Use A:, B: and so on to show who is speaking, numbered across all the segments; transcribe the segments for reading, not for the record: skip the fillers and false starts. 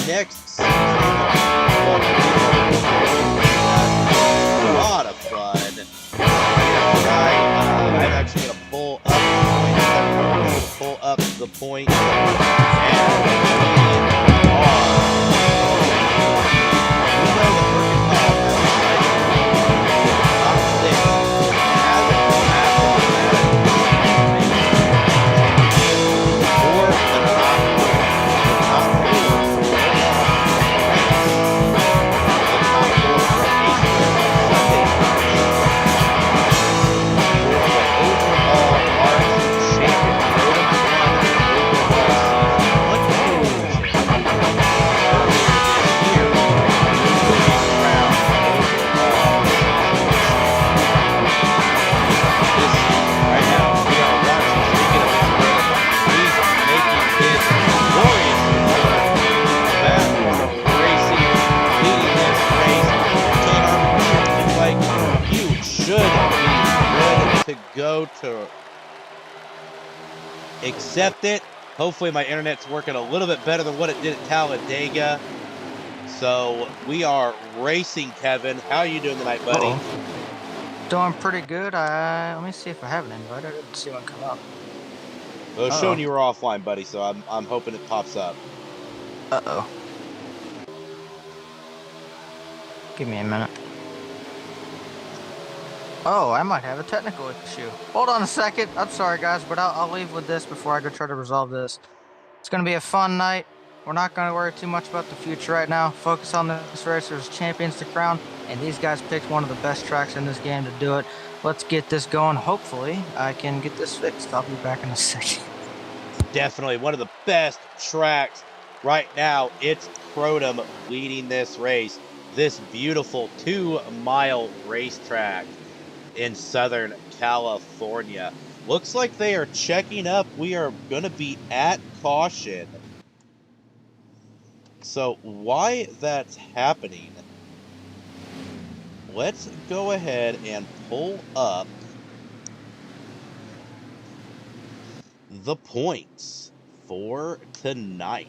A: next season. A lot of fun. I'm actually going to pull up the point. And go to accept it. Hopefully my internet's working a little bit better than what it did at Talladega. So we are racing, Kevin. How are you doing tonight, buddy?
B: Doing pretty good. Let me see if I have an invite. I didn't see one come up.
A: Well, it's showing you were offline, buddy, so I'm hoping it pops up.
B: Uh-oh. Give me a minute. Oh, I might have a technical issue. Hold on a second. I'm sorry, guys, but I'll leave with this before I go try to resolve this. It's going to be a fun night. We're not going to worry too much about the future right now. Focus on this race. There's champions to crown, and these guys picked one of the best tracks in this game to do it. Let's get this going. Hopefully, I can get this fixed. I'll be back in a second.
A: Definitely one of the best tracks right now. It's Crotum leading this race. This beautiful 2-mile racetrack in Southern California. Looks like they are checking up. We are going to be at caution. So why that's happening, let's go ahead and pull up the points for tonight.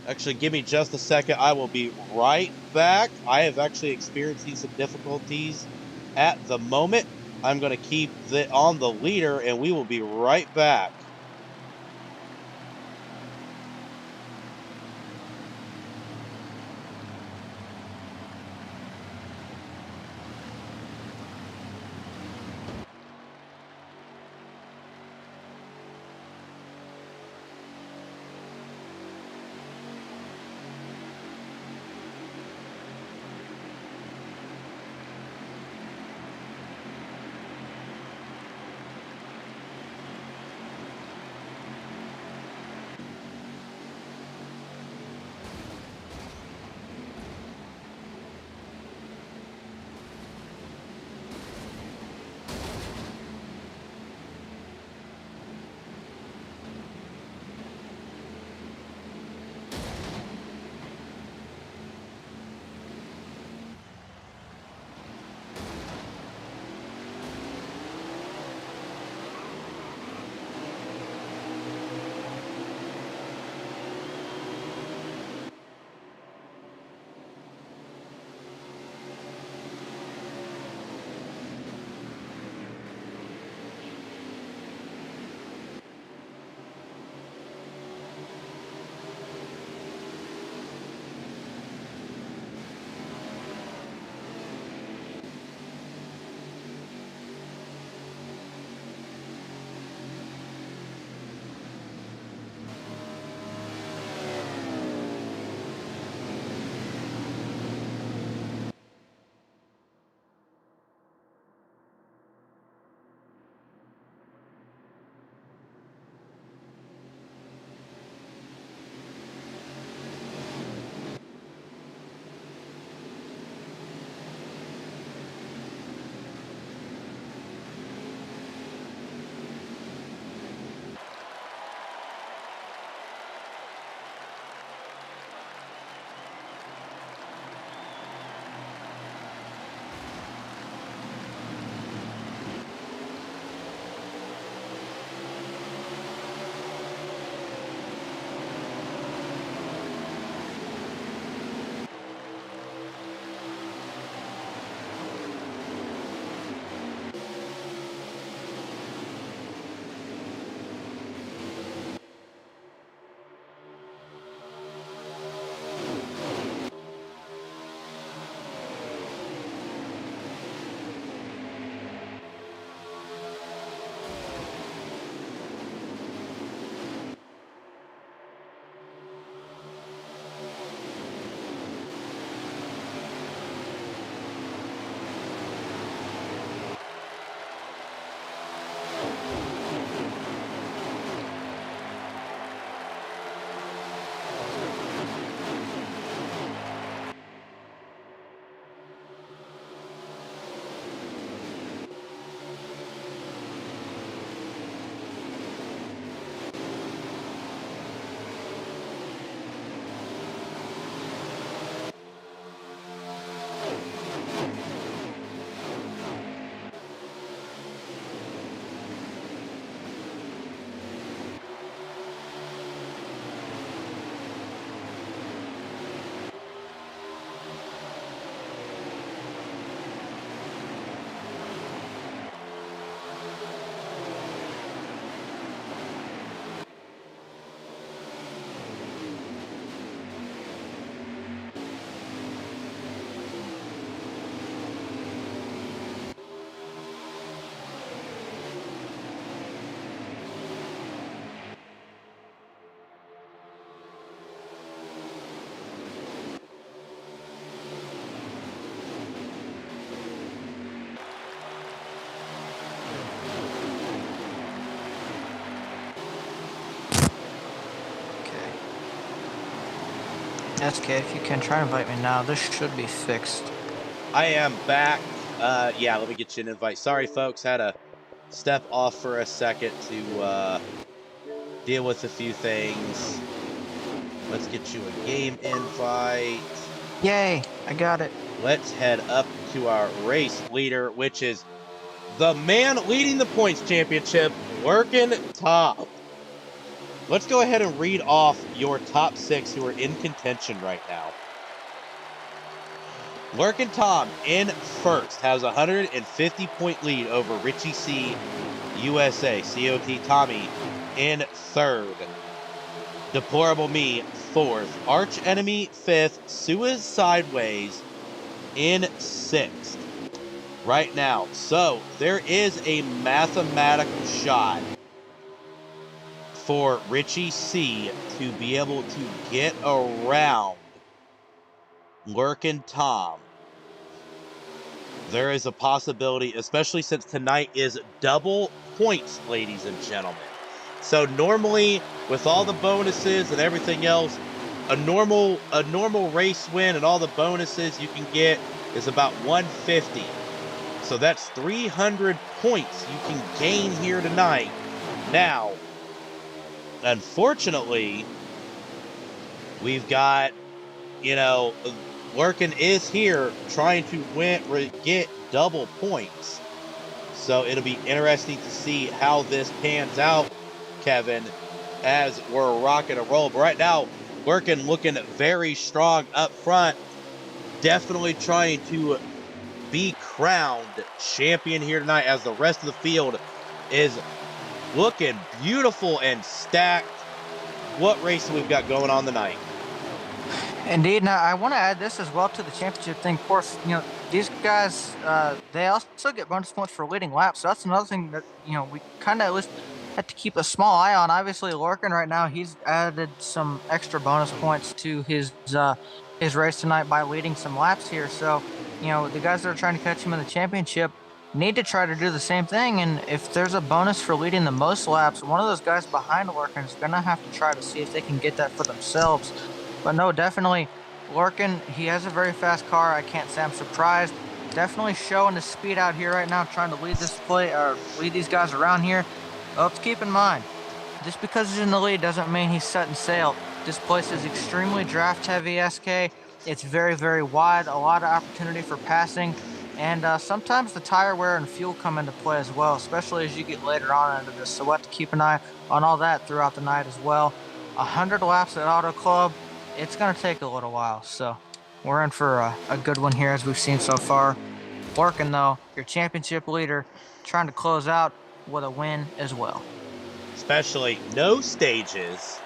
A: Actually, give me just a second. I will be right back. I have actually experiencing some difficulties at the moment. I'm going to keep it on the leader, and we will be right back.
B: SK, if you can, try and invite me now. This should be fixed.
A: I am back. Yeah, let me get you an invite. Sorry, folks, had to step off for a second to deal with a few things. Let's get you a game invite.
B: Yay, I got it.
A: Let's head up to our race leader, which is the man leading the points championship, Working Tom. Let's go ahead and read off your top 6 who are in contention right now. Working Tom in first has a 150-point lead over Richie C, USA. COT Tommy in third. Deplorable Me fourth. Arch Enemy fifth. Sideways in sixth. Right now. So there is a mathematical shot for Richie C to be able to get around Working Tom. There is a possibility, especially since tonight is double points, ladies and gentlemen. So normally, with all the bonuses and everything else, a normal race win and all the bonuses you can get is about 150. So that's 300 points you can gain here tonight. Now, unfortunately, we've got, Working is here trying to get double points. So it'll be interesting to see how this pans out, Kevin, as we're rocking and roll. But right now, Working looking very strong up front. Definitely trying to be crowned champion here tonight, as the rest of the field is looking beautiful and stacked. What race we've got going on tonight?
B: Indeed. Now, I want to add this as well to the championship thing. Of course, these guys, they also get bonus points for leading laps. So that's another thing that, we kind of at least have to keep a small eye on. Obviously, Lorcan right now, he's added some extra bonus points to his race tonight by leading some laps here. So, the guys that are trying to catch him in the championship need to try to do the same thing. And if there's a bonus for leading the most laps, one of those guys behind Lorcan is going to have to try to see if they can get that for themselves. But no, definitely, Lorcan, he has a very fast car. I can't say I'm surprised. Definitely showing his speed out here right now, trying to lead these guys around here. Well, let's keep in mind, just because he's in the lead doesn't mean he's setting sail. This place is extremely draft heavy, SK. It's very, very wide, a lot of opportunity for passing. And sometimes the tire wear and fuel come into play as well, especially as you get later on into this. So we'll have to keep an eye on all that throughout the night as well. 100 laps at Auto Club. It's going to take a little while, so we're in for a good one here, as we've seen so far. Working, though, your championship leader, trying to close out with a win as well.
A: Especially no stages.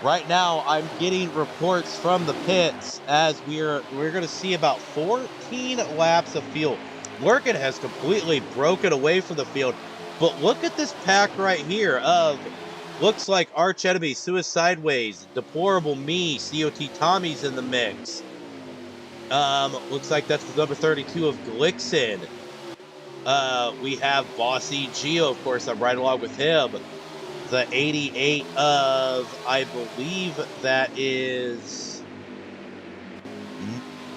A: Right now, I'm getting reports from the pits as we're going to see about 14 laps of field. Working has completely broken away from the field, but look at this pack right here of... Looks like Arch Enemy, Sideways, Deplorable Me, COT Tommy's in the mix. Looks like that's the number 32 of Glixen. We have Bossy Geo, of course, I'm right along with him. The 88 of, I believe that is...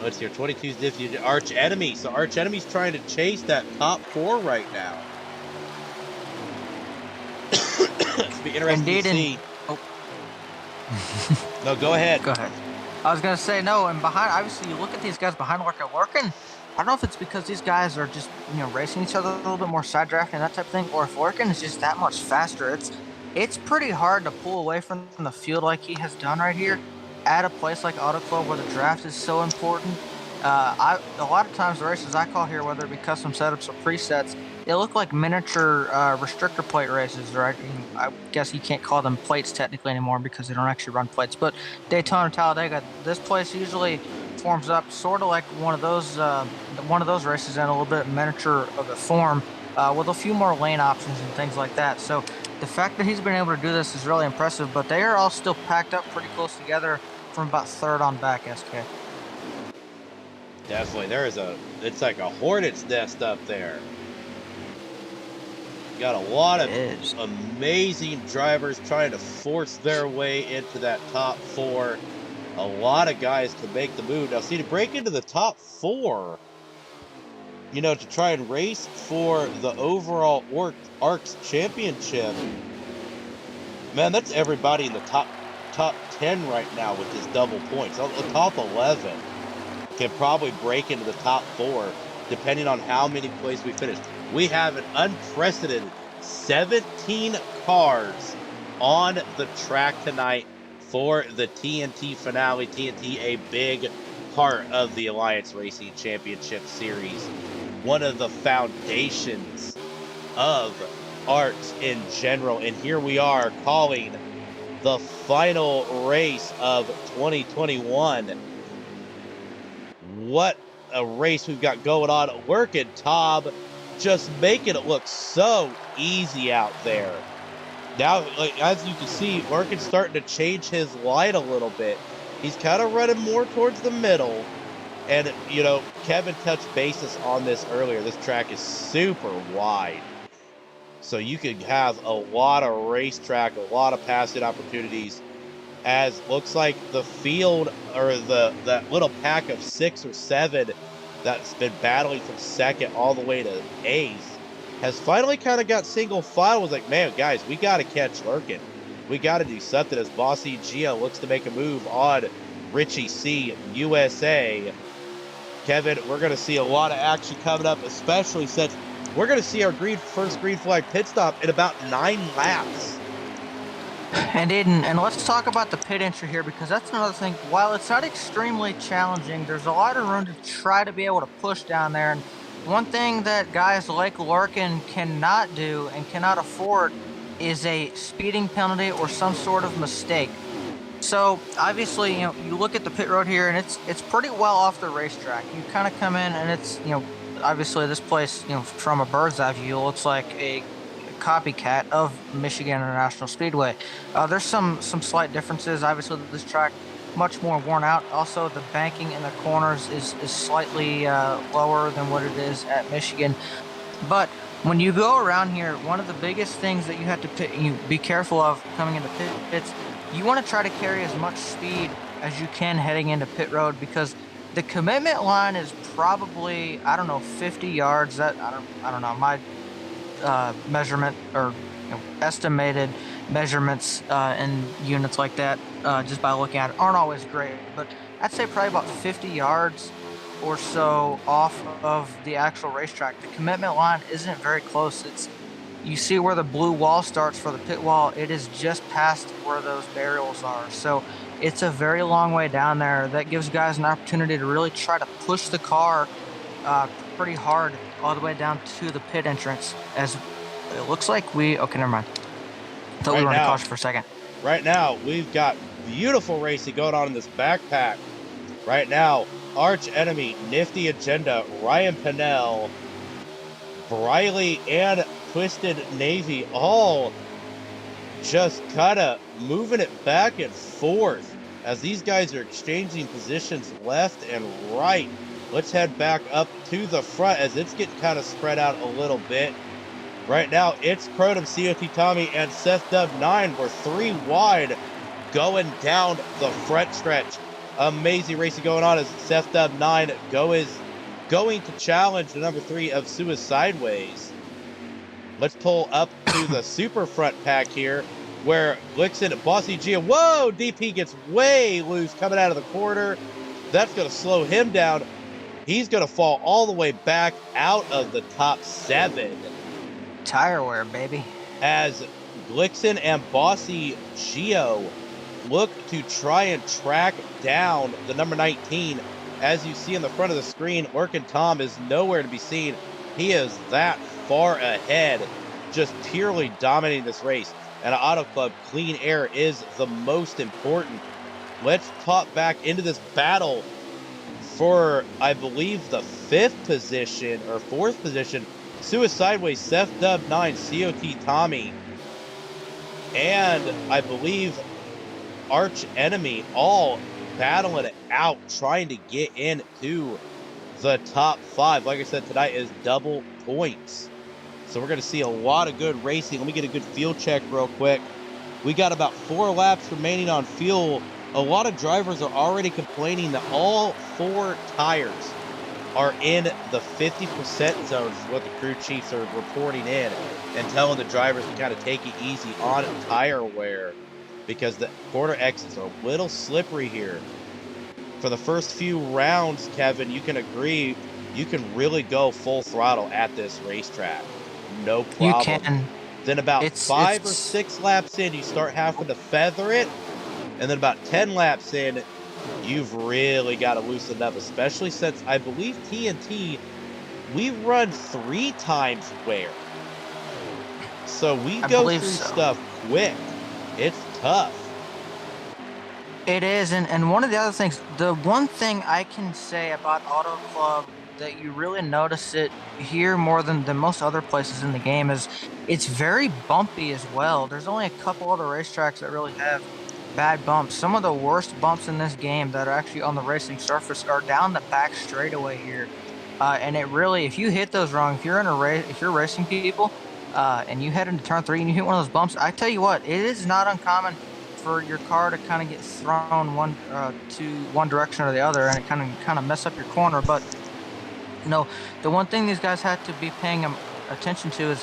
A: What's here? 22's Diffused Arch Enemy. So Arch Enemy's trying to chase that top 4 right now. It's be interesting to see. No, go ahead.
B: Go ahead. I was gonna say no, and behind, obviously, you look at these guys behind Lorcan. I don't know if it's because these guys are just racing each other a little bit more, side drafting, that type of thing, or if Lorcan is just that much faster. It's pretty hard to pull away from the field like he has done right here at a place like Auto Club where the draft is so important. A lot of times the races I call here, whether it be custom setups or presets, they look like miniature restrictor plate races, right? I guess you can't call them plates technically anymore because they don't actually run plates. But Daytona, Talladega, this place usually forms up sort of like one of those races in a little bit miniature of a form, with a few more lane options and things like that. So the fact that he's been able to do this is really impressive. But they are all still packed up pretty close together from about third on back, SK.
A: Definitely, it's like a hornet's nest up there. Got a lot of amazing drivers trying to force their way into that top 4. A lot of guys can make the move. Now, see, to break into the top 4, you know, to try and race for the overall ARCS championship, man, that's everybody in the top 10 right now with his double points. The top 11 can probably break into the top 4, depending on how many places we finish. We have an unprecedented 17 cars on the track tonight for the TNT finale. TNT, a big part of the Alliance Racing Championship Series, one of the foundations of ARCS in general. And here we are calling the final race of 2021. What a race we've got going on. Working Tom, just making it look so easy out there. Now, like, as you can see, Working starting to change his line a little bit. He's kind of running more towards the middle. And, you know, Kevin touched bases on this earlier. This track is super wide. So you could have a lot of racetrack, a lot of passing opportunities, as looks like the field, or that little pack of 6 or 7 that's been battling from second all the way to 8th has finally kind of got single file. Was like, man, guys, we got to catch Lurkin. We got to do something, as Bossy Gio looks to make a move on Richie C, USA. Kevin, we're going to see a lot of action coming up, especially since we're going to see our first green flag pit stop in about 9 laps.
B: And Aiden, and let's talk about the pit entry here, because that's another thing. While it's not extremely challenging, there's a lot of room to try to be able to push down there. And one thing that guys like Larkin cannot do and cannot afford is a speeding penalty or some sort of mistake. So obviously, you know, you look at the pit road here, and it's pretty well off the racetrack. You kind of come in, and it's, you know, obviously this place, you know, from a bird's eye view, looks like a copycat of Michigan International Speedway. There's some slight differences. Obviously, this track much more worn out. Also, the banking in the corners is slightly lower than what it is at Michigan. But when you go around here, one of the biggest things that you have to be careful of coming into pits, you want to try to carry as much speed as you can heading into pit road, because the commitment line is probably, I don't know, 50 yards. That I don't know. My measurement, or, you know, estimated measurements in units like that, just by looking at it, aren't always great, but I'd say probably about 50 yards or so off of the actual racetrack. The commitment line isn't very close. You see where the blue wall starts for the pit wall. It is just past where those barrels are. So it's a very long way down there. That gives guys an opportunity to really try to push the car pretty hard all the way down to the pit entrance. As it looks like okay, never mind. Thought we were in a caution for a second.
A: Right now, we've got beautiful racing going on in this backpack. Right now, Arch Enemy, Nifty Agenda, Ryan Pinnell, Briley, and Twisted Navy all just kind of moving it back and forth as these guys are exchanging positions left and right. Let's head back up to the front as it's getting kind of spread out a little bit. Right now, it's Crotum, COT Tommy, and Seth Dub 9. We're 3 wide going down the front stretch. Amazing racing going on as Seth Dub 9 is going to challenge the number 3 of Suicideways. Let's pull up to the super front pack here, where Glixen, Bossy Gia, whoa, DP gets way loose coming out of the corner. That's going to slow him down. He's going to fall all the way back out of the top 7.
B: Tire wear, baby.
A: As Glixen and Bossy Gio look to try and track down the number 19. As you see in the front of the screen, Working Tom is nowhere to be seen. He is that far ahead, just purely dominating this race. And Auto Club, clean air is the most important. Let's pop back into this battle for, I believe, the 5th position or 4th position. Suicideways, Seth Dub 9, COT Tommy, and I believe Arch Enemy all battling it out, trying to get into the top 5. Like I said, tonight is double points. So we're going to see a lot of good racing. Let me get a good fuel check real quick. We got about 4 laps remaining on fuel a lot of drivers are already complaining that all 4 tires are in the 50% zone, is what the crew chiefs are reporting in, and telling the drivers to kind of take it easy on tire wear because the corner exits are a little slippery here. For the first few rounds, Kevin, you can agree, you can really go full throttle at this racetrack. No
B: You
A: problem.
B: can.
A: Then about
B: It's
A: 5 or 6 laps in, you start having to feather it. And then about 10 laps in, you've really got to loosen up, especially since I believe TNT, we run 3 times wear. So we
B: I
A: go
B: believe
A: through
B: so.
A: stuff quick. It's tough.
B: It is, and one of the other things, the one thing I can say about Auto Club that you really notice it here more than most other places in the game is it's very bumpy as well. There's only a couple other racetracks that really have bad bumps. Some of the worst bumps in this game that are actually on the racing surface are down the back straightaway here. And it really, if you hit those wrong, if you're in a race, if you're racing people, and you head into turn 3 and you hit one of those bumps, I tell you what, it is not uncommon for your car to kind of get thrown to one direction or the other, and it kind of mess up your corner. But the one thing these guys had to be paying attention to is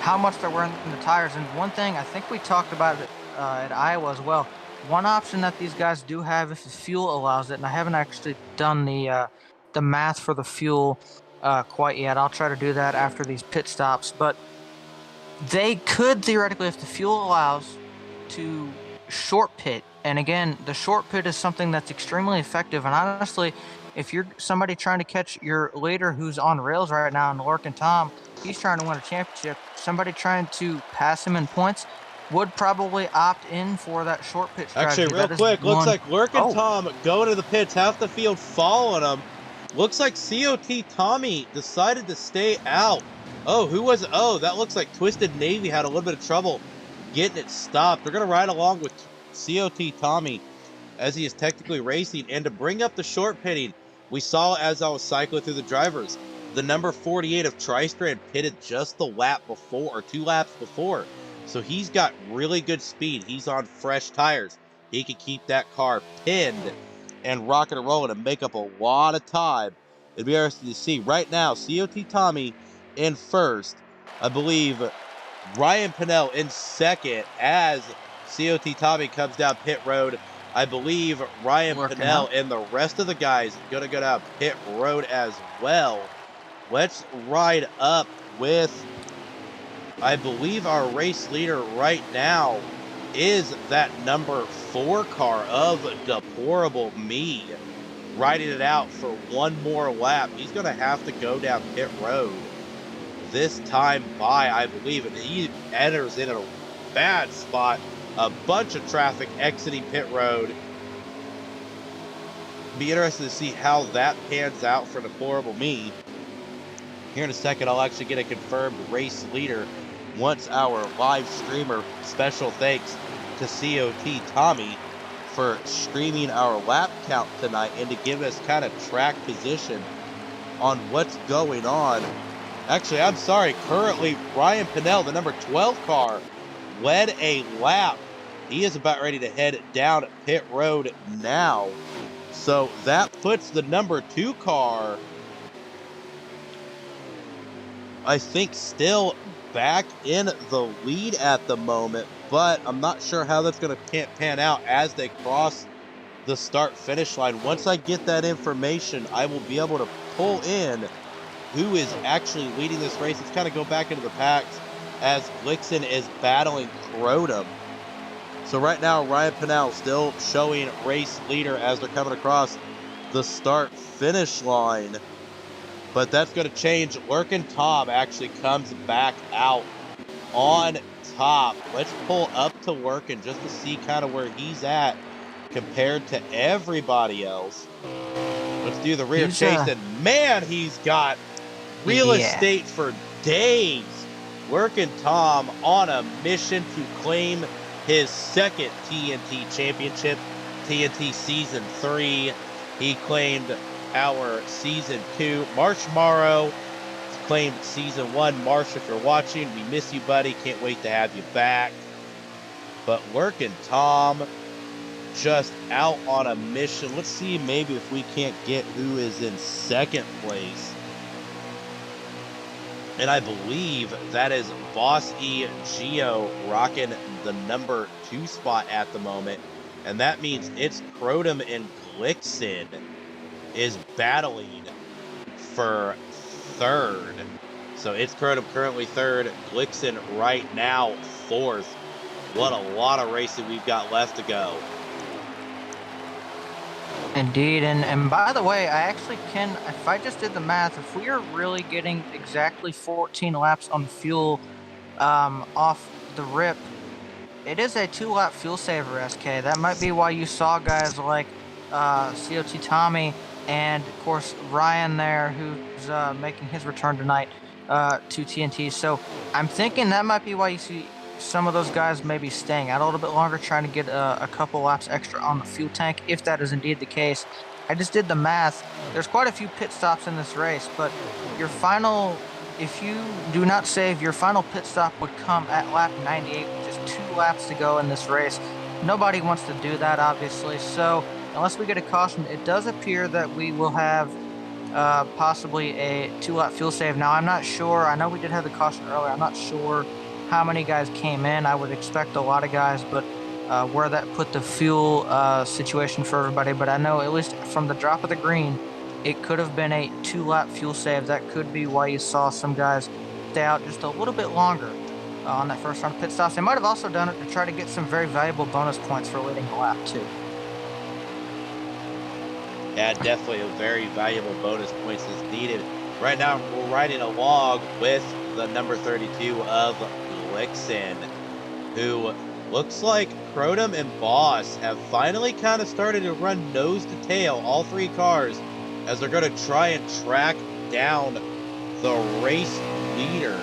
B: how much they're wearing the tires. And one thing I think we talked about it at Iowa as well. One option that these guys do have, if the fuel allows it, and I haven't actually done the math for the fuel quite yet. I'll try to do that after these pit stops, but they could theoretically, if the fuel allows, to short pit. And again, the short pit is something that's extremely effective. And honestly, if you're somebody trying to catch your leader who's on rails right now, and Lurkin Tom, he's trying to win a championship, somebody trying to pass him in points would probably opt in for that short pit
A: Actually,
B: strategy.
A: real
B: That is
A: quick, looks
B: one.
A: like Lurkin
B: Oh,
A: Tom going to the pits, half the field following him. Looks like COT Tommy decided to stay out. Oh, who was it? Oh, that looks like Twisted Navy had a little bit of trouble getting it stopped. They're going to ride along with COT Tommy as he is technically racing. And to bring up the short pitting, we saw as I was cycling through the drivers, the number 48 of Tristrand pitted just the lap before, or 2 laps before. So he's got really good speed. He's on fresh tires. He can keep that car pinned and rocking and rolling and make up a lot of time. It'd be interesting to see. Right now, COT Tommy in first. I believe Ryan Pinnell in second as COT Tommy comes down pit road. I believe Ryan
B: working
A: Pinnell
B: out.
A: and the rest of the guys going to go down pit road as well. Let's ride up with, I believe our race leader right now is that number 4 car of Deplorable Me, riding it out for one more lap. He's going to have to go down pit road this time by, I believe, and he enters in a bad spot. A bunch of traffic exiting pit road. Be interested to see how that pans out for Deplorable Me. Here in a second, I'll actually get a confirmed race leader once our live streamer. Special thanks to COT Tommy for streaming our lap count tonight and to give us kind of track position on what's going on. Actually, I'm sorry. Currently, Ryan Pinnell, the number 12 car, led a lap. He is about ready to head down pit road now. So that puts the number 2 car, I think, still back in the lead at the moment, but I'm not sure how that's going to pan out as they cross the start-finish line. Once I get that information, I will be able to pull in who is actually leading this race. Let's kind of go back into the packs as Blixen is battling Crotum. So right now, Ryan Pinnell still showing race leader as they're coming across the start-finish line. But that's going to change. Lurkin Tom actually comes back out on top. Let's pull up to Lurkin just to see kind of where he's at compared to everybody else. Let's do the rear chase. And man, he's got real estate for days. Lurkin Tom on a mission to claim his second TNT championship, TNT Season 3. He claimed our Season 2. Marsh Morrow claimed Season 1. Marsh, if you're watching, we miss you, buddy. Can't wait to have you back. But Lurkin Tom just out on a mission. Let's see maybe if we can't get who is in second place. And I believe that is Boss E Geo rocking the number 2 spot at the moment. And that means it's Crotum and Glixen is battling for third. So it's Crotum currently third, Glixen right now fourth. What a lot of racing we've got left to go.
B: Indeed, and by the way, I actually can, if I just did the math, if we are really getting exactly 14 laps on fuel off the rip, it is a 2-lap fuel saver, SK. That might be why you saw guys like COT Tommy and, of course, Ryan there, who's making his return tonight to TNT. So I'm thinking that might be why you see some of those guys maybe staying out a little bit longer, trying to get a couple laps extra on the fuel tank, if that is indeed the case. I just did the math. There's quite a few pit stops in this race, but your final, if you do not save, your final pit stop would come at lap 98, with just 2 laps to go in this race. Nobody wants to do that, obviously. So unless we get a caution, it does appear that we will have possibly a 2-lap fuel save. Now, I'm not sure. I know we did have the caution earlier. I'm not sure how many guys came in. I would expect a lot of guys, but where that put the fuel situation for everybody. But I know at least from the drop of the green, it could have been a 2-lap fuel save. That could be why you saw some guys stay out just a little bit longer on that first round of pit stops. They might have also done it to try to get some very valuable bonus points for leading the lap too.
A: Yeah, definitely a very valuable bonus points is needed. Right now, we're riding along with the number 32 of Glixen, who looks like Crotum and Boss have finally kind of started to run nose to tail, all 3 cars, as they're going to try and track down the race leader.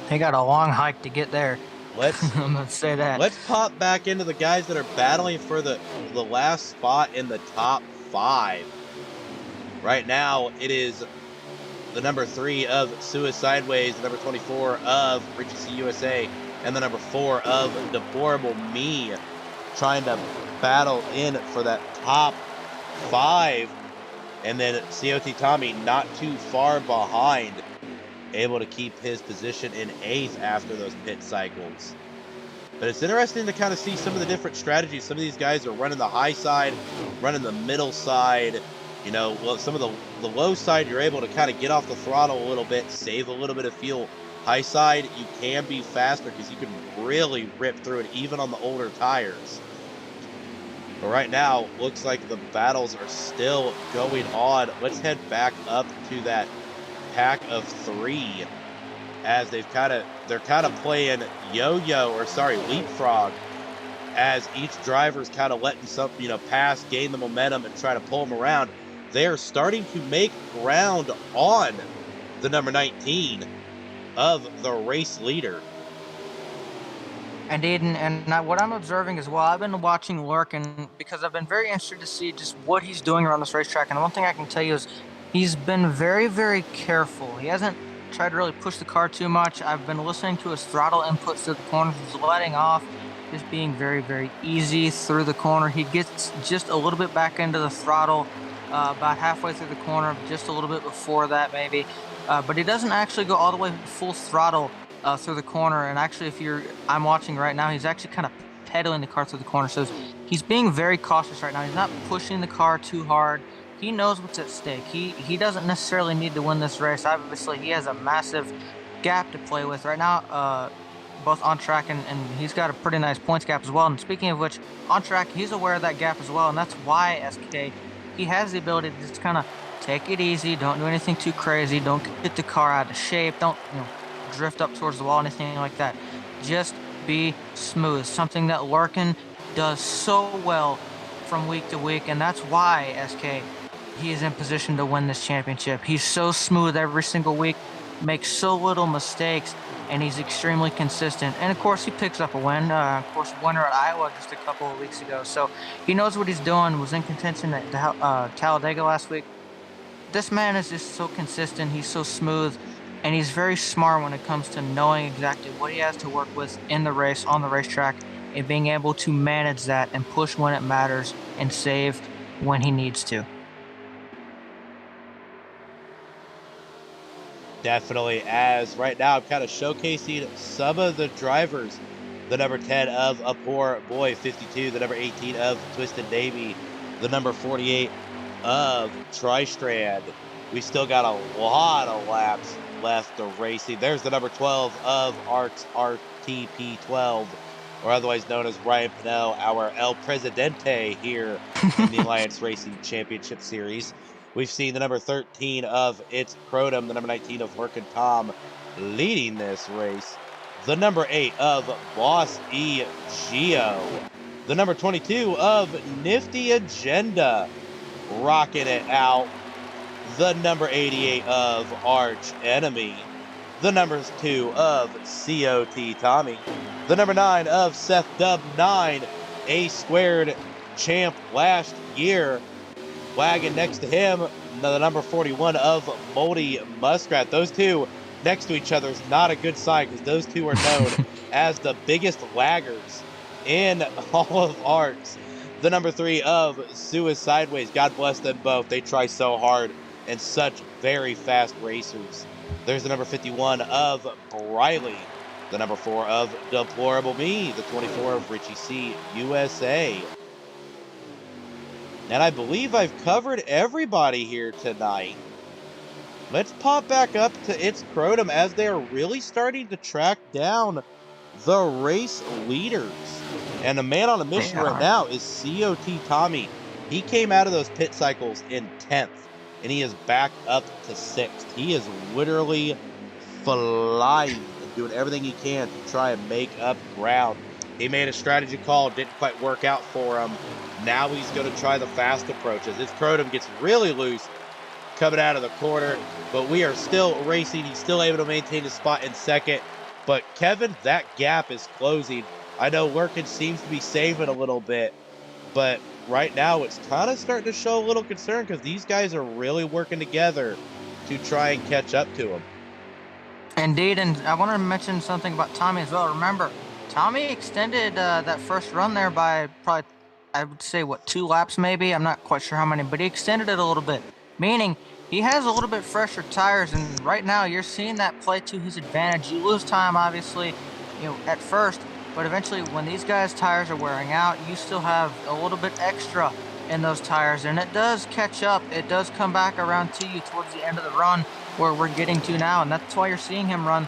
B: They got a long hike to get there.
A: Let's
B: I'm gonna say that.
A: Let's pop back into the guys that are battling for the last spot in the top 5. Right now, it is the number 3 of Suicideways, the number 24 of Richie USA, and the number 4 of Deplorable Me trying to battle in for that top 5. And then COT Tommy not too far behind, able to keep his position in 8th after those pit cycles. But it's interesting to kind of see some of the different strategies. Some of these guys are running the high side, running the middle side. You know, well, some of the low side, you're able to kind of get off the throttle a little bit, save a little bit of fuel. High side, you can be faster because you can really rip through it, even on the older tires. But right now, looks like the battles are still going on. Let's head back up to that pack of 3, as they're kind of playing leapfrog, as each driver's kind of letting some, pass, gain the momentum, and try to pull them around. They are starting to make ground on the number 19 of the race leader.
B: Indeed, and what I'm observing as well, I've been watching Lurkin because I've been very interested to see just what he's doing around this racetrack. And one thing I can tell you is he's been very, very careful. He hasn't tried to really push the car too much. I've been listening to his throttle inputs to the corners. He's letting off, just being very, very easy through the corner. He gets just a little bit back into the throttle about halfway through the corner, just a little bit before that maybe. But he doesn't actually go all the way full throttle through the corner. And actually, I'm watching right now, he's actually kind of pedaling the car through the corner. So he's being very cautious right now. He's not pushing the car too hard. He knows what's at stake. He doesn't necessarily need to win this race. Obviously, he has a massive gap to play with right now, both on track and he's got a pretty nice points gap as well. And speaking of which, on track, he's aware of that gap as well. And that's why, SK, he has the ability to just kind of take it easy. Don't do anything too crazy. Don't get the car out of shape. Don't drift up towards the wall, anything like that. Just be smooth. Something that Lurkin does so well from week to week. And that's why, SK, he is in position to win this championship. He's so smooth every single week, makes so little mistakes, and he's extremely consistent. And of course, he picks up a win. Of course, winner at Iowa just a couple of weeks ago. So he knows what he's doing. Was in contention at Talladega last week. This man is just so consistent. He's so smooth, and he's very smart when it comes to knowing exactly what he has to work with in the race, on the racetrack, and being able to manage that and push when it matters and save when he needs to.
A: Definitely, as right now I'm kind of showcasing some of the drivers. The number 10 of A Poor Boy 52, the number 18 of Twisted Navy, the number 48 of Tristrand. We still got a lot of laps left of racing. There's the number 12 of ARCS RTP12, or otherwise known as Ryan Pinnell, our El Presidente here in the Alliance Racing Championship Series. We've seen the number 13 of It's Crotum, the number 19 of Workin' Tom leading this race, the number 8 of Boss E Geo, the number 22 of Nifty Agenda rocking it out, the number 88 of Arch Enemy, the number 2 of COT Tommy, the number 9 of Seth Dub 9, A Squared champ last year. Wagon next to him, the number 41 of Moldy Muskrat. Those two next to each other is not a good sign because those two are known as the biggest laggers in all of ARCS. The number 3 of Suicideways. God bless them both. They try so hard and such very fast racers. There's the number 51 of Briley. The number 4 of Deplorable Me. The 24 of Richie C. USA. And I believe I've covered everybody here tonight. Let's pop back up to It's Crotum as they are really starting to track down the race leaders. And the man on a mission right now is COT Tommy. He came out of those pit cycles in 10th, and he is back up to 6th. He is literally flying and doing everything he can to try and make up ground. He made a strategy call, didn't quite work out for him. Now he's going to try the fast approaches. It's Crotum gets really loose coming out of the corner, but we are still racing. He's still able to maintain his spot in second. But Kevin, that gap is closing. I know Workin seems to be saving a little bit, but right now it's kind of starting to show a little concern because these guys are really working together to try and catch up to him.
B: Indeed, and I want to mention something about Tommy as well. Remember, Tommy extended that first run there by probably, I would say, 2 laps maybe? I'm not quite sure how many, but he extended it a little bit, meaning he has a little bit fresher tires, and right now you're seeing that play to his advantage. You lose time, obviously, at first, but eventually when these guys' tires are wearing out, you still have a little bit extra in those tires, and it does catch up. It does come back around to you towards the end of the run where we're getting to now, and that's why you're seeing him run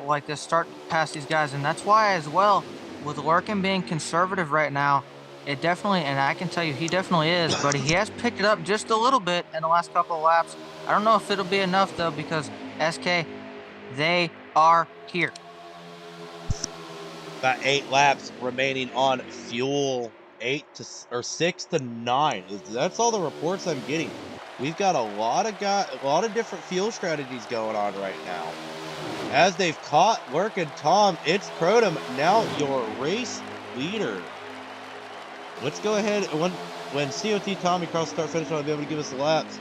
B: like this, start past these guys. And that's why as well, with Workin being conservative right now, it definitely, and I can tell you he definitely is, but he has picked it up just a little bit in the last couple of laps. I don't know if it'll be enough though, because SK, they are here.
A: About 8 laps remaining on fuel, 6 to 9. That's all the reports I'm getting. We've got a lot of different fuel strategies going on right now. As they've caught Workin Tom, it's Crotum now your race leader. Let's go ahead when COT Tommy cross start finish on, be able to give us the laps.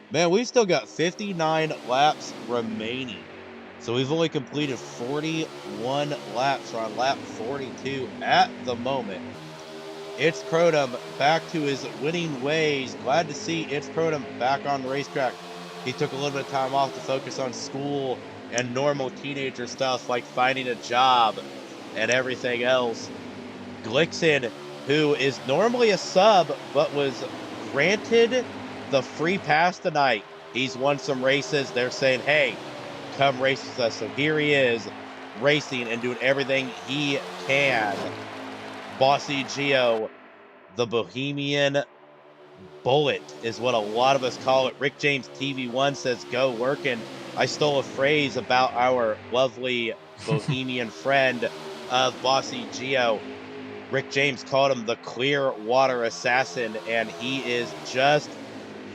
A: Man, we've still got 59 laps remaining. So we've only completed 41 laps. We're on lap 42 at the moment. It's Crotum back to his winning ways. Glad to see It's Crotum back on the racetrack. He took a little bit of time off to focus on school and normal teenager stuff like finding a job and everything else. Glixen, who is normally a sub but was granted the free pass tonight. He's won some races. They're saying, hey, come race with us. So here he is racing and doing everything he can. Bossy Geo, the Bohemian Bullet is what a lot of us call it. Rick James TV1 says, go Workin. I stole a phrase about our lovely Bohemian friend of Bossy Geo. Rick James called him the clear water assassin, and he is just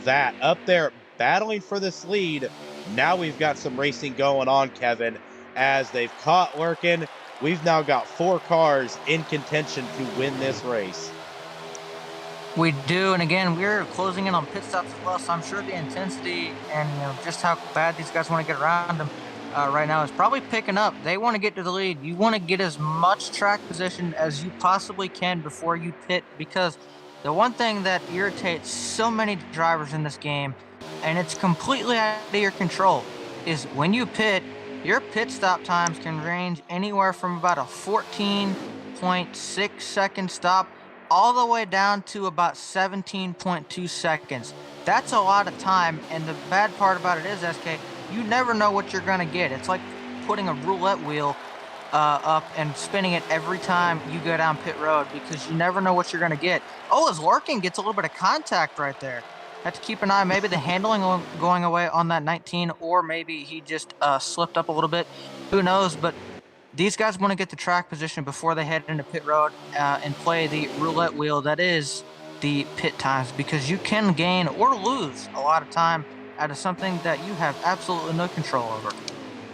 A: that. Up there battling for this lead. Now we've got some racing going on, Kevin, as they've caught Workin. We've now got 4 cars in contention to win this race.
B: We do, and again, we're closing in on pit stops as well, so I'm sure the intensity and just how bad these guys want to get around them right now is probably picking up. They want to get to the lead. You want to get as much track position as you possibly can before you pit, because the one thing that irritates so many drivers in this game, and it's completely out of your control, is when you pit, your pit stop times can range anywhere from about a 14.6 second stop all the way down to about 17.2 seconds. That's a lot of time, and the bad part about it is, SK, you never know what you're gonna get. It's like putting a roulette wheel up and spinning it every time you go down pit road, because you never know what you're gonna get. Oh, as Larkin gets a little bit of contact right there. Have to keep an eye. Maybe the handling going away on that 19, or maybe he just slipped up a little bit. Who knows? But these guys want to get the track position before they head into pit road and play the roulette wheel that is the pit times, because you can gain or lose a lot of time out of something that you have absolutely no control over.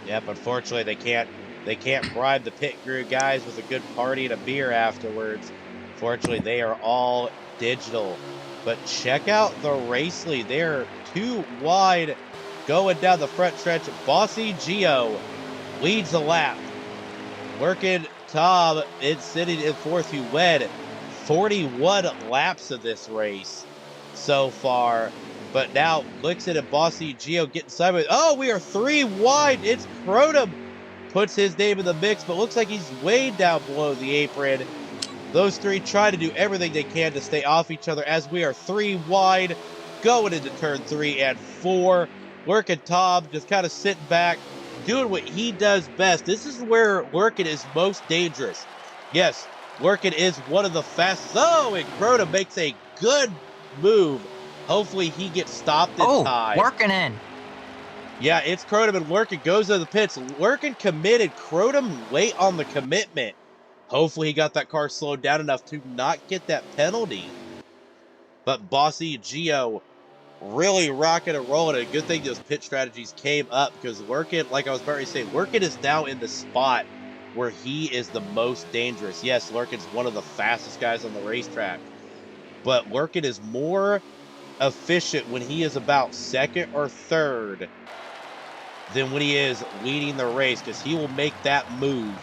A: Yep, unfortunately they can't bribe the pit crew guys with a good party and a beer afterwards. Fortunately, they are all digital. But check out the race lead. They're too wide going down the front stretch. Bossy Geo leads the lap. Working Tom is sitting in fourth, who led 41 laps of this race so far. But now Lixon and Bossy Geo getting sideways. Oh, we are 3 wide. It's Crotum puts his name in the mix, but looks like he's way down below the apron. Those three try to do everything they can to stay off each other as we are 3 wide going into turn 3 and 4. Working Tom just kind of sitting back, doing what he does best. This is where Lurkin is most dangerous. Yes, Lurkin is one of the fastest. Oh, and Crotum makes a good move. Hopefully he gets stopped in time.
B: Working in.
A: Yeah, it's Crotum, and Lurkin goes to the pits. Lurkin committed. Crotum late on the commitment. Hopefully he got that car slowed down enough to not get that penalty. But Bossy Geo really rocking and rolling. And a good thing those pit strategies came up, because Lurkin, like I was about to say, Lurkin is now in the spot where he is the most dangerous. Yes, Lurkin's one of the fastest guys on the racetrack, but Lurkin is more efficient when he is about second or third than when he is leading the race, because he will make that move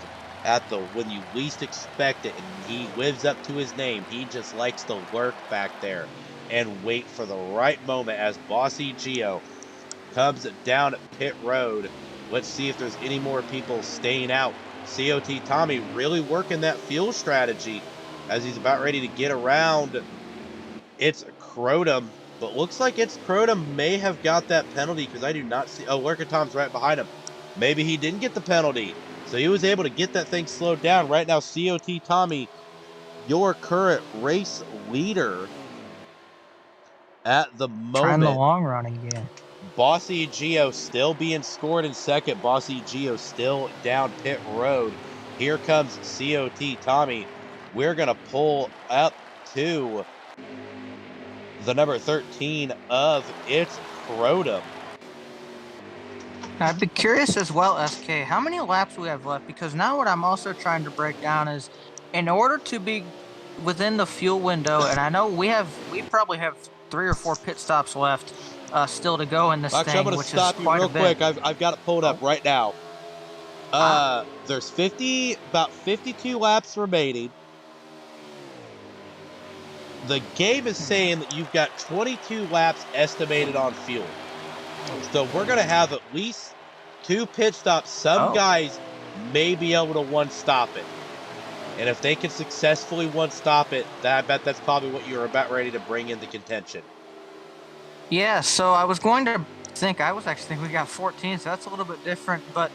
A: at the when you least expect it, and he lives up to his name. He just likes to lurk back there and wait for the right moment as Bossy Geo comes down at pit road. Let's see if there's any more people staying out. COT Tommy really working that fuel strategy as he's about ready to get around. It's Crotum, but looks like it's Crotum may have got that penalty, because I do not see. Oh, Lurker Tom's right behind him. Maybe he didn't get the penalty, so he was able to get that thing slowed down. Right now, COT Tommy, your current race leader at the moment.
B: Trying the long run again.
A: Bossy Geo still being scored in second. Bossy Geo still down pit road. Here comes COT Tommy. We're going to pull up to the number 13 of It's Crotum.
B: I'd be curious as well, SK, how many laps we have left, because now what I'm also trying to break down is, in order to be within the fuel window, and I know we probably have 3 or 4 pit stops left still to go in this
A: Actually,
B: thing,
A: I'm going to
B: which
A: stop
B: is
A: you
B: quite
A: real
B: a bit.
A: quick. I've got it pulled up right now. There's about 52 laps remaining. The game is saying that you've got 22 laps estimated on fuel. So we're going to have at least 2 pit stops. Some guys may be able to one-stop it. And if they can successfully one-stop it, I bet that's probably what you're about ready to bring into contention.
B: Yeah, so I was going to think, I was actually thinking we got 14, so that's a little bit different. But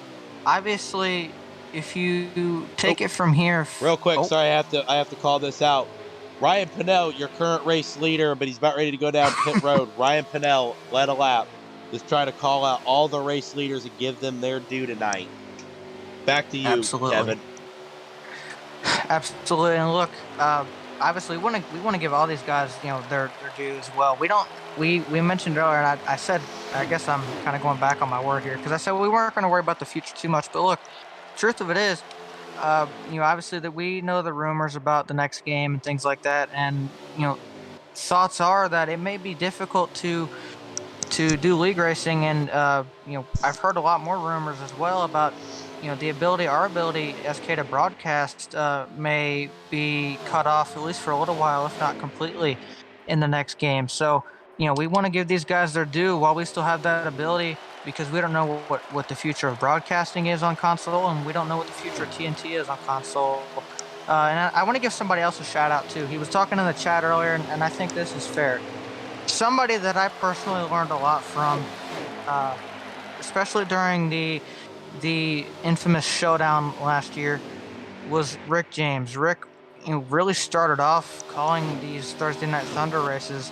B: obviously, if you take it from here...
A: Real quick, sorry, I have to call this out. Ryan Pinnell, your current race leader, but he's about ready to go down pit road. Ryan Pinnell led a lap. Just trying to call out all the race leaders and give them their due tonight. Back to you, Kevin.
B: Absolutely, and look, obviously we want to give all these guys, their due as well. We mentioned earlier, and I said, I guess I'm kind of going back on my word here, because I said we weren't going to worry about the future too much. But look, truth of it is, obviously that we know the rumors about the next game and things like that, and thoughts are that it may be difficult to to do league racing, and I've heard a lot more rumors as well about our ability SK to broadcast may be cut off, at least for a little while, if not completely, in the next game. So we want to give these guys their due while we still have that ability, because we don't know what the future of broadcasting is on console, and we don't know what the future of TNT is on console. And I want to give somebody else a shout out too. He was talking in the chat earlier, and I think this is fair. Somebody that I personally learned a lot from, especially during the infamous showdown last year, was Rick James. Rick, really started off calling these Thursday Night Thunder races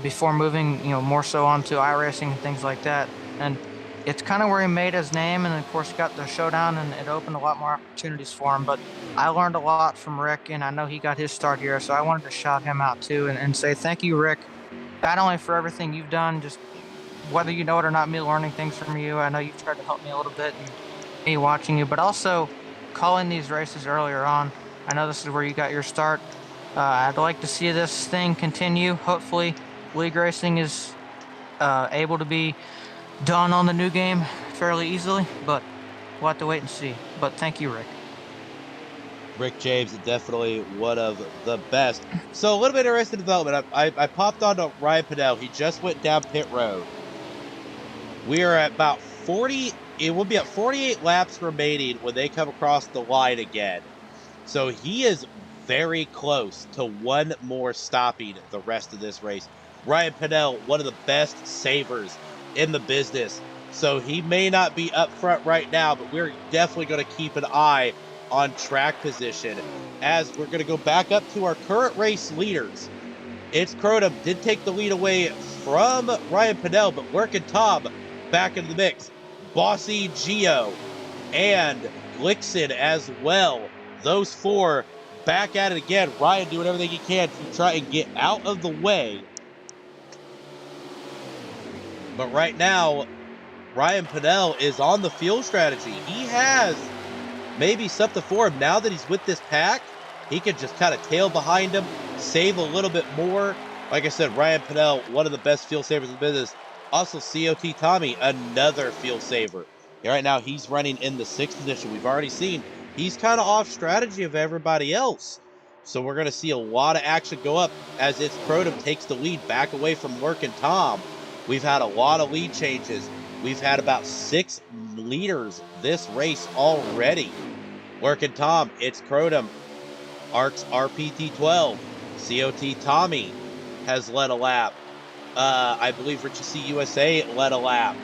B: before moving, more so onto iRacing and things like that. And it's kind of where he made his name, and of course he got the showdown, and it opened a lot more opportunities for him. But I learned a lot from Rick, and I know he got his start here, so I wanted to shout him out too, and say thank you, Rick, not only for everything you've done, just whether you know it or not, me learning things from you. I know you've tried to help me a little bit, and me watching you, but also calling these races earlier on. I know this is where you got your start. I'd like to see this thing continue. Hopefully, league racing is able to be done on the new game fairly easily, but we'll have to wait and see. But thank you, Rick.
A: Rick James is definitely one of the best. So a little bit of arrested development. I popped on to Ryan Pinnell. He just went down pit road. We are at about 40. It will be at 48 laps remaining when they come across the line again. So he is very close to one more stopping the rest of this race. Ryan Pinnell, one of the best savers in the business. So he may not be up front right now, but we're definitely going to keep an eye on track position as we're going to go back up to our current race leaders. It's Crotum did take the lead away from Ryan Pinnell, but Working Tom back into the mix. Bossy Geo and Glixen as well. Those four back at it again. Ryan doing everything he can to try and get out of the way. But right now, Ryan Pinnell is on the fuel strategy. He has maybe something for him. Now that he's with this pack, he can just kind of tail behind him, save a little bit more. Like I said, Ryan Pinnell, one of the best fuel savers in the business. Also, COT Tommy, another fuel saver. Right now, he's running in the 6th position. We've already seen he's kind of off strategy of everybody else. So we're going to see a lot of action go up as it's Crotum takes the lead back away from Working Tom. We've had a lot of lead changes. We've had about 6 leaders this race already. Working Tom, it's Crotum. ARCS RPT12. COT Tommy has led a lap. I believe Richie C USA led a lap.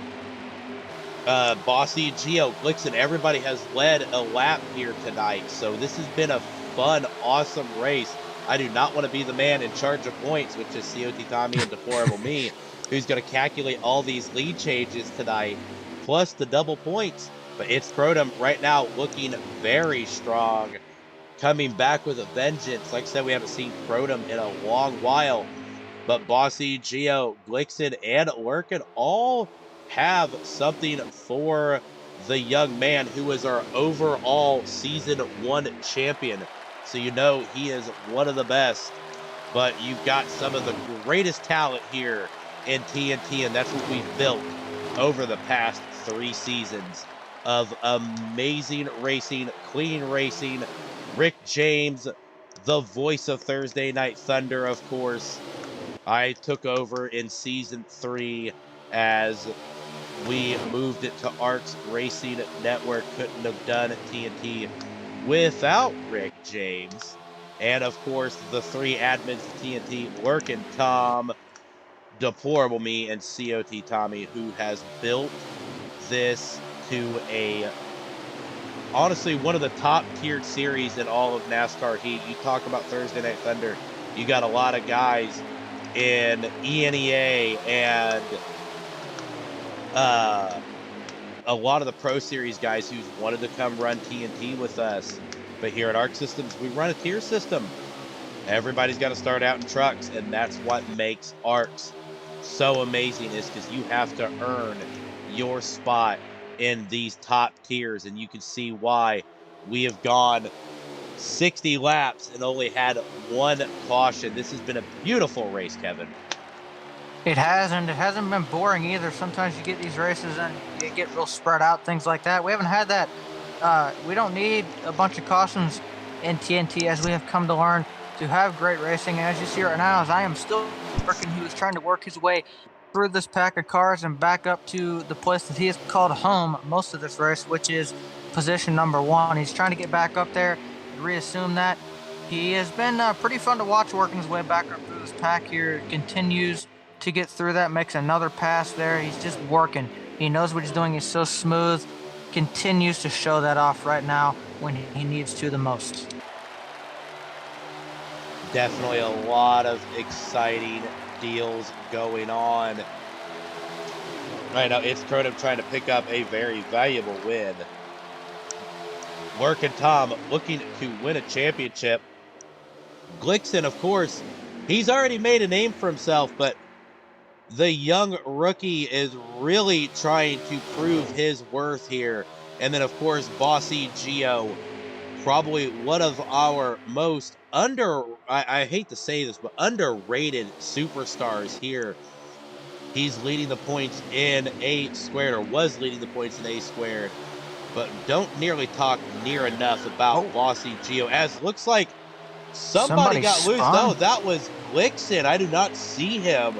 A: Bossy and Geo, Glixen, everybody has led a lap here tonight. So this has been a fun, awesome race. I do not want to be the man in charge of points, which is COT Tommy and Deplorable Me, who's going to calculate all these lead changes tonight, plus the double points. But it's Crotum right now looking very strong, coming back with a vengeance. Like I said, we haven't seen Crotum in a long while. But Bossy, Geo, Glixen, and Workin all have something for the young man who is our overall Season 1 champion. So you know he is one of the best. But you've got some of the greatest talent here in TNT, and that's what we've built over the past 3 seasons of amazing racing, clean racing. Rick James, the voice of Thursday Night Thunder, of course. I took over in Season 3 as we moved it to ARCS Racing Network. Couldn't have done TNT without Rick James. And, of course, the 3 admins of TNT, Working Tom, Deplorable Me, and COT Tommy, who has built this to a, honestly, one of the top tiered series in all of NASCAR Heat. You talk about Thursday Night Thunder, you got a lot of guys in ENEA and a lot of the Pro Series guys who's wanted to come run TNT with us. But here at ARC Systems, we run a tier system. Everybody's got to start out in trucks, and that's what makes ARCS so amazing, is because you have to earn your spot in these top tiers, and you can see why we have gone 60 laps and only had 1 caution. This has been a beautiful race, Kevin.
B: It has, and it hasn't been boring either. Sometimes you get these races and you get real spread out, things like that. We haven't had that. We don't need a bunch of cautions in TNT, as we have come to learn, to have great racing. And as you see right now, as I am still working, he was trying to work his way through this pack of cars and back up to the place that he has called home most of this race, which is position number 1. He's trying to get back up there and reassume that. He has been pretty fun to watch working his way back up through this pack here. Continues to get through that, makes another pass there. He's just working. He knows what he's doing. He's so smooth. Continues to show that off right now when he needs to the most.
A: Definitely a lot of exciting deals going on. Right now, it's Crotum trying to pick up a very valuable win. Working Tom looking to win a championship. Glickson, of course, he's already made a name for himself, but the young rookie is really trying to prove his worth here. And then, of course, Bossy Geo, probably one of our most I hate to say this, but underrated superstars here. He's leading the points in A squared, or was leading the points in A squared. But don't nearly talk near enough about Bossy Geo, as looks like somebody got loose. No, that was Glickson. I do not see him.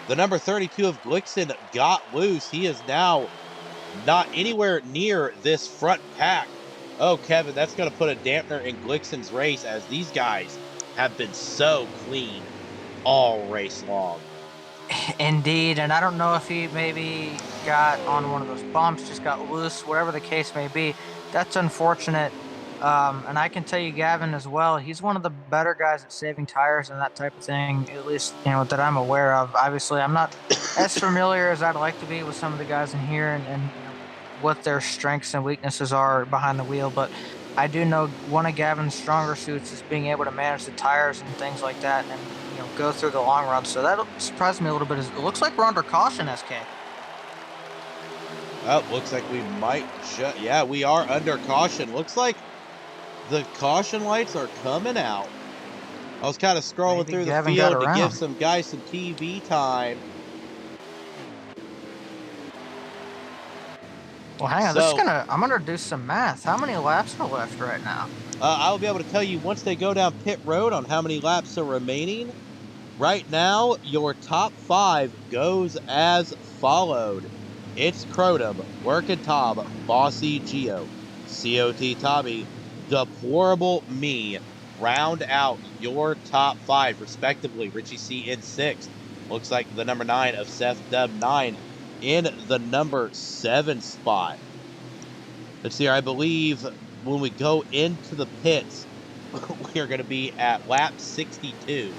A: The number 32 of Glickson got loose. He is now not anywhere near this front pack. Oh, Kevin, that's going to put a dampener in Glickson's race, as these guys have been so clean all race long.
B: Indeed, and I don't know if he maybe got on one of those bumps, just got loose, whatever the case may be. That's unfortunate. And I can tell you, Gavin, as well, he's one of the better guys at saving tires and that type of thing, at least, that I'm aware of. Obviously, I'm not as familiar as I'd like to be with some of the guys in here and what their strengths and weaknesses are behind the wheel, but I do know one of Gavin's stronger suits is being able to manage the tires and things like that, and go through the long run. So that surprised me a little bit. It looks like we're under caution, SK.
A: Oh, looks like we might yeah, we are under caution. Looks like the caution lights are coming out. I was kind of scrolling through the field to give some guys some TV time.
B: Well, hang on. I'm gonna do some math. How many laps are left right now?
A: I'll be able to tell you once they go down pit road on how many laps are remaining. Right now, your top 5 goes as followed. It's Crotum, Workin' Tom, Bossy Geo, COT Tommy, Deplorable Me. Round out your top 5, respectively. Richie C in 6th. Looks like the number 9 of Seth Dub 9 in the number 7 spot. Let's see here. I believe when we go into the pits, we're going to be at lap 62.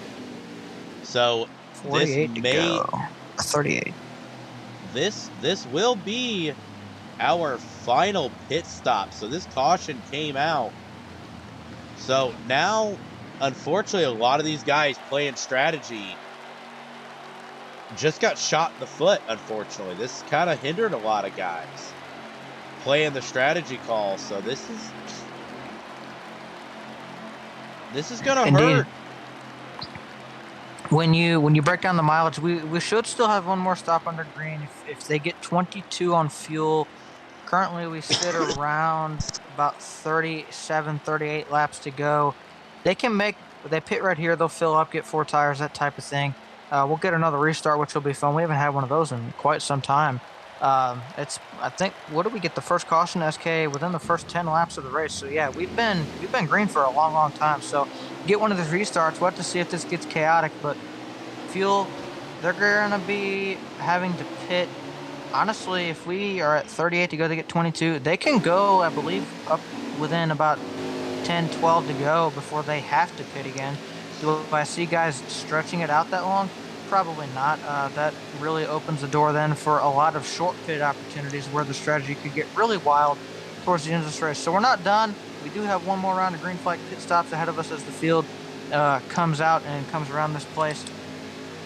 A: So
B: 48 this may 38.
A: This will be our final pit stop. So this caution came out. So now, unfortunately, a lot of these guys playing strategy just got shot in the foot, unfortunately. This kind of hindered a lot of guys playing the strategy call. So this is going to hurt.
B: When you break down the mileage, we should still have one more stop under green. If they get 22 on fuel, currently we sit around about 37, 38 laps to go. They pit right here, they'll fill up, get 4 tires, that type of thing. We'll get another restart, which will be fun. We haven't had one of those in quite some time. I think, what did we get the first caution, SK, within the first 10 laps of the race? So yeah, we've been green for a long time. So get one of these restarts. We'll have to see if this gets chaotic, but fuel, they're gonna be having to pit. Honestly, if we are at 38 to go, they get 22. They can go, I believe, up within about 10, 12 to go before they have to pit again. Do I see guys stretching it out that long? Probably not. That really opens the door then for a lot of short pit opportunities where the strategy could get really wild towards the end of this race. So we're not done. We do have one more round of green flag pit stops ahead of us as the field comes out and comes around this place.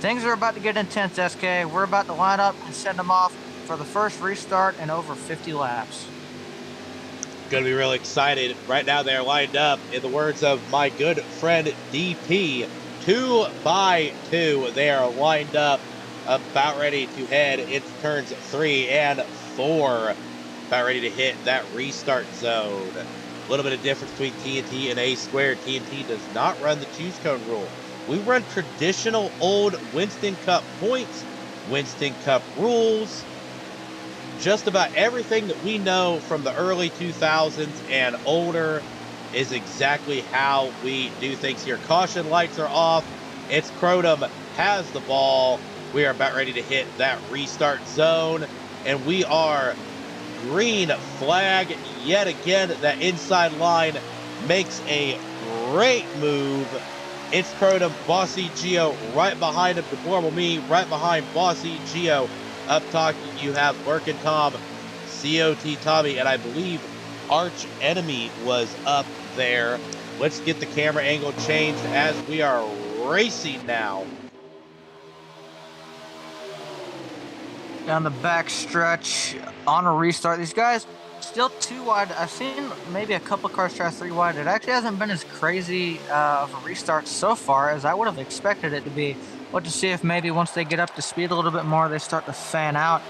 B: Things are about to get intense, SK. We're about to line up and send them off for the first restart in over 50 laps.
A: Going to be really excited. Right now they're lined up, in the words of my good friend DP, 2 by 2. They are lined up about ready to head into turns 3 and 4. About ready to hit that restart zone. A little bit of difference between TNT and A squared. TNT does not run the choose cone rule. We run traditional old Winston Cup points, Winston Cup rules. Just about everything that we know from the early 2000s and older is exactly how we do things here. Caution lights are off. It's Crotum has the ball. We are about ready to hit that restart zone, and we are green flag yet again. That inside line makes a great move. It's Crotum, Bossy Geo right behind him, Deplorable Me right behind Bossy Geo. Up top you have Workin' Tom, COT Tommy, and I believe Arch Enemy was up there. Let's get the camera angle changed as we are racing now.
B: Down the back stretch on a restart. These guys still 2 wide. I've seen maybe a couple cars try 3 wide. It actually hasn't been as crazy of a restart so far as I would have expected it to be. We'll just see if maybe once they get up to speed a little bit more, they start to fan out.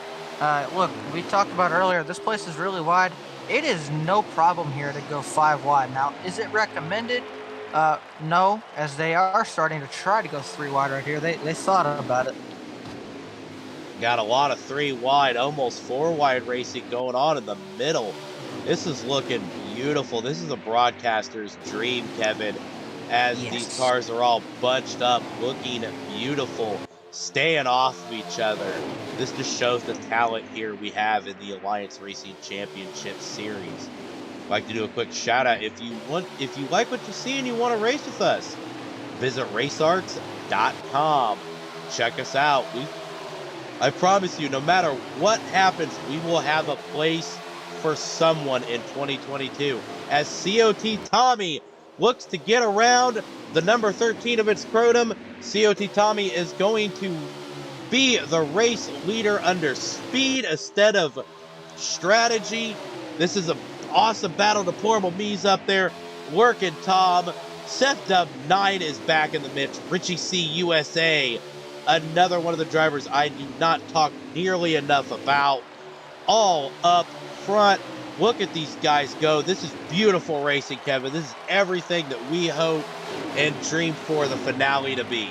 B: Look, we talked about earlier, this place is really wide. It is no problem here to go 5 wide. Now, is it recommended? No, as they are starting to try to go 3 wide right here. They thought about it.
A: Got a lot of 3 wide, almost 4 wide racing going on in the middle. This is looking beautiful. This is a broadcaster's dream, Kevin, as these cars are all bunched up, looking beautiful, staying off of each other. This just shows the talent here we have in the Alliance Racing Championship Series. I'd like to do a quick shout out. If you like what you see and you want to race with us, visit racearcs.com. Check us out. I promise you, no matter what happens, we will have a place for someone in 2022. As COT Tommy looks to get around the number 13 of its Crotum, COT Tommy is going to be the race leader under speed instead of strategy. This is an awesome battle. Deplorable Me's up there. Working Tom. Seth Dub 9 is back in the mix. Richie C USA. Another one of the drivers I do not talk nearly enough about. All up front. Look at these guys go. This is beautiful racing, Kevin. This is everything that we hope and dream for the finale to be.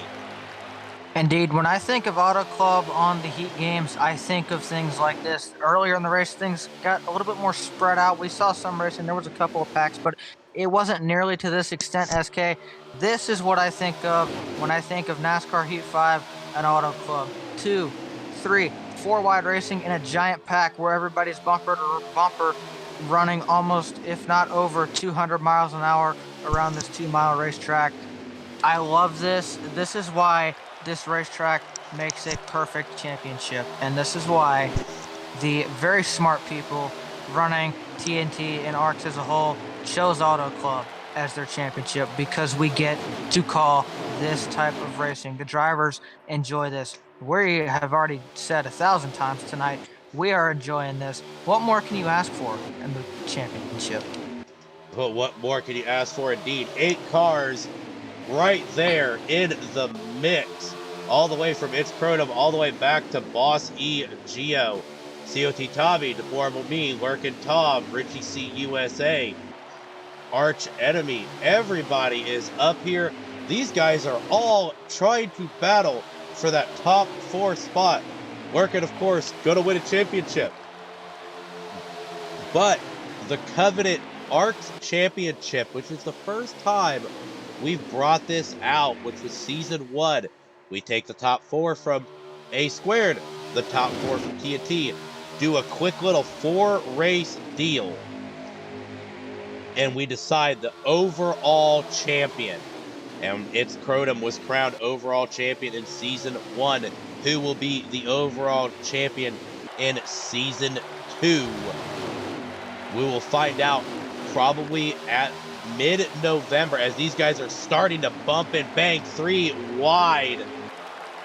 B: Indeed, when I think of Auto Club on the Heat games, I think of things like this. Earlier in the race, things got a little bit more spread out. We saw some racing. There was a couple of packs, but it wasn't nearly to this extent, SK. This is what I think of when I think of NASCAR Heat 5 and Auto Club. 2, 3, 4 wide racing in a giant pack where everybody's bumper to bumper running almost, if not over, 200 miles an hour around this 2-mile racetrack. I love this. This is why this racetrack makes a perfect championship, and this is why the very smart people running TNT and ARCS as a whole chose Auto Club as their championship, because we get to call this type of racing. The drivers enjoy this. We have already said 1,000 times tonight, we are enjoying this. What more can you ask for in the championship?
A: But what more can you ask for? Indeed, 8 cars right there in the mix, all the way from It's Crotum all the way back to Boss E Geo, COT Tommy, Deplorable Me, Workin' Tom, Richie C USA, Arch Enemy. Everybody is up here. These guys are all trying to battle for that top 4 spot. Working, of course, going to win a championship. But the Covenant ARCS Championship, which is the first time we've brought this out, which was season 1. We take the top 4 from A squared, the top 4 from TNT, do a quick little 4-race deal, and we decide the overall champion. And It's Crotum was crowned overall champion in season 1. Who will be the overall champion in season 2? We will find out probably at mid-November, as these guys are starting to bump and bang 3 wide.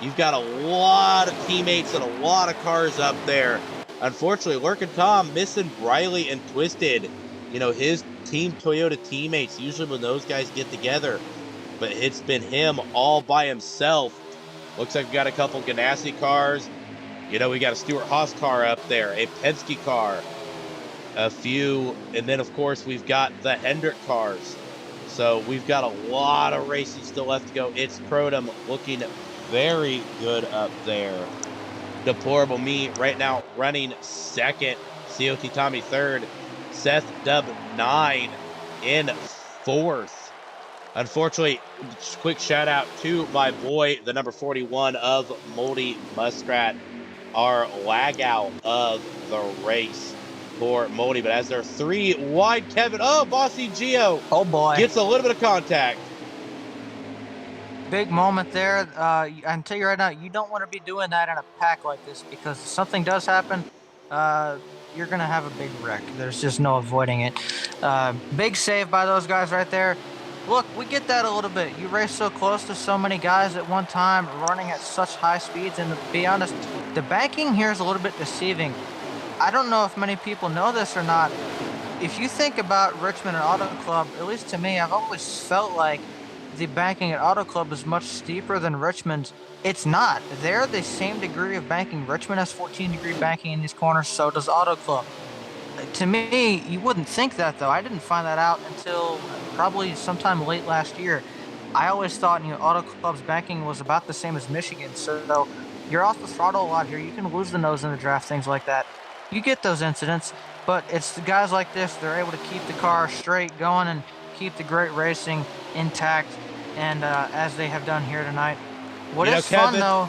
A: You've got a lot of teammates and a lot of cars up there. Unfortunately, Workin' Tom missing Riley and Twisted. You know, his Team Toyota teammates, usually when those guys get together. But it's been him all by himself. Looks like we got a couple Ganassi cars. You know, we got a Stewart Haas car up there, a Penske car, a few, and then of course we've got the Hendrick cars. So we've got a lot of racing still left to go. It's Crotum looking very good up there. Deplorable Me right now running second. COT Tommy third. Seth Dub 9 in fourth. Unfortunately, quick shout out to my boy, the number 41 of Moldy Muskrat, our lag out of the race for Moldy. But as they're 3 wide, Kevin, Bossy Geo
B: Oh boy.
A: gets a little bit of contact.
B: Big moment there. I can tell you right now, you don't want to be doing that in a pack like this, because if something does happen, you're going to have a big wreck. There's just no avoiding it. Big save by those guys right there. Look, we get that a little bit. You race so close to so many guys at one time, running at such high speeds, and to be honest, the banking here is a little bit deceiving. I don't know if many people know this or not. If you think about Richmond and Auto Club, at least to me, I've always felt like the banking at Auto Club is much steeper than Richmond's. It's not. They're the same degree of banking. Richmond has 14-degree banking in these corners, so does Auto Club. To me, you wouldn't think that, though. I didn't find that out until probably sometime late last year. I always thought, Auto Club's banking was about the same as Michigan, so you're off the throttle a lot here. You can lose the nose in the draft, things like that. You get those incidents, but it's the guys like this, they're able to keep the car straight going and keep the great racing intact, and as they have done here tonight. What is fun, though...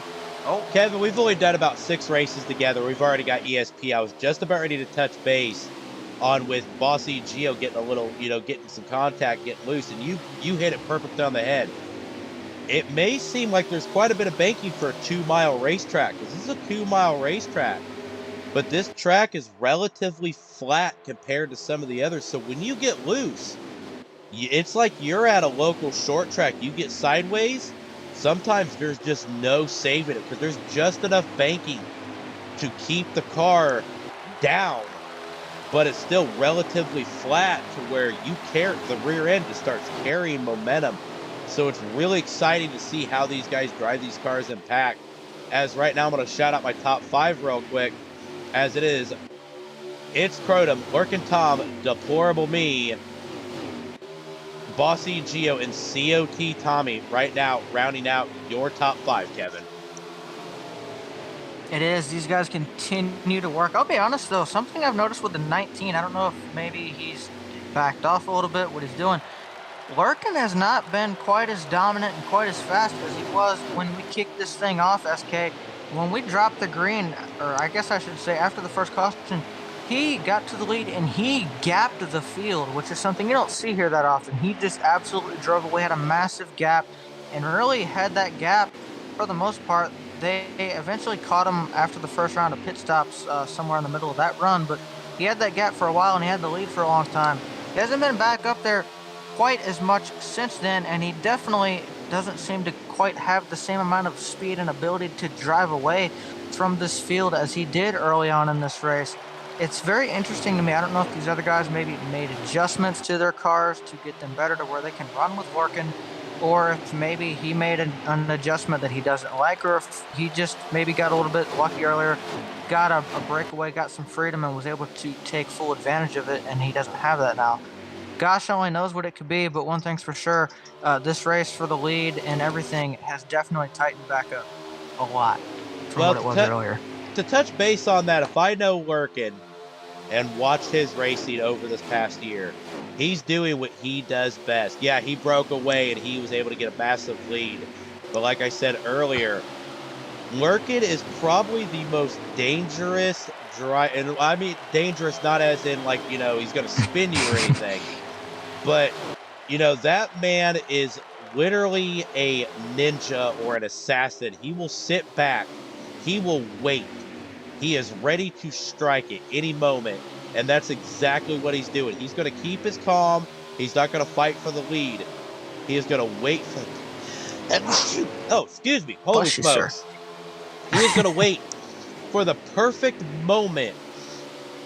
A: Kevin, we've only done about 6 races together. We've already got ESP. I was just about ready to touch base on with Bossy Geo getting a little, getting some contact, getting loose, and you hit it perfect on the head. It may seem like there's quite a bit of banking for a 2-mile racetrack, because this is a 2-mile racetrack, but this track is relatively flat compared to some of the others. So when you get loose, it's like you're at a local short track. You get sideways, sometimes there's just no saving it, because there's just enough banking to keep the car down, but it's still relatively flat to where the rear end just starts carrying momentum. So it's really exciting to see how these guys drive these cars in pack. As right now, I'm going to shout out my top 5 real quick, as it's Crotum, Lurkin Tom, Deplorable Me, Bossy Geo, and COT Tommy right now rounding out your top 5, Kevin.
B: It is. These guys continue to work. I'll be honest, though, something I've noticed with the 19, I don't know if maybe he's backed off a little bit, what he's doing. Lurkin has not been quite as dominant and quite as fast as he was when we kicked this thing off, SK. When we dropped the green, or I guess I should say after the first caution, he got to the lead and he gapped the field, which is something you don't see here that often. He just absolutely drove away, had a massive gap, and really had that gap for the most part. They eventually caught him after the first round of pit stops somewhere in the middle of that run, but he had that gap for a while and he had the lead for a long time. He hasn't been back up there quite as much since then, and he definitely doesn't seem to quite have the same amount of speed and ability to drive away from this field as he did early on in this race. It's very interesting to me. I don't know if these other guys maybe made adjustments to their cars to get them better to where they can run with Lurkin, or if maybe he made an adjustment that he doesn't like, or if he just maybe got a little bit lucky earlier, got a breakaway, got some freedom, and was able to take full advantage of it, and he doesn't have that now. Gosh only knows what it could be, but one thing's for sure, this race for the lead and everything has definitely tightened back up a lot from what it was earlier.
A: To touch base on that, if I know Lurkin and watched his racing over this past year, he's doing what he does best. Yeah, he broke away and he was able to get a massive lead. But like I said earlier, Lurkin is probably the most dangerous driver. And I mean dangerous not as in like, he's going to spin you or anything. But, that man is literally a ninja or an assassin. He will sit back. He will wait. He is ready to strike at any moment, and that's exactly what he's doing. He's going to keep his calm. He's not going to fight for the lead. He is going to wait for... Oh, excuse me. Holy smokes. He is going to wait for the perfect moment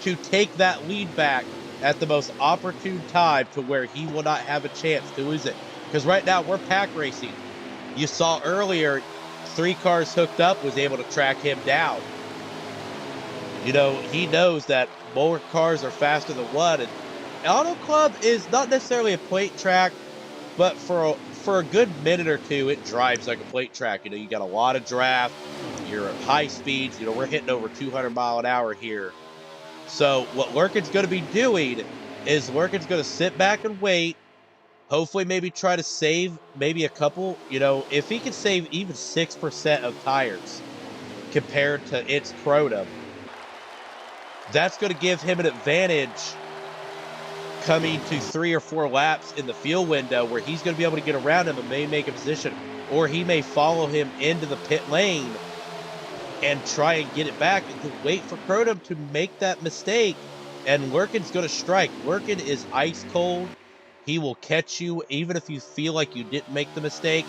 A: to take that lead back at the most opportune time to where he will not have a chance to lose it. Because right now, we're pack racing. You saw earlier, 3 cars hooked up, was able to track him down. You know, he knows that more cars are faster than one. And Auto Club is not necessarily a plate track, but for a good minute or two, it drives like a plate track. You know, you got a lot of draft, you're at high speeds. You know, we're hitting over 200 mile an hour here. So what Lurkin's going to be doing is Lurkin's going to sit back and wait. Hopefully, maybe try to save maybe a couple. You know, if he can save even 6% of tires compared to its Crotum, that's going to give him an advantage coming to 3 or 4 laps in the fuel window, where he's going to be able to get around him and may make a position, or he may follow him into the pit lane and try and get it back, and to wait for Crotum to make that mistake. And Lurkin's going to strike. Lurkin is ice cold. He will catch you even if you feel like you didn't make the mistake.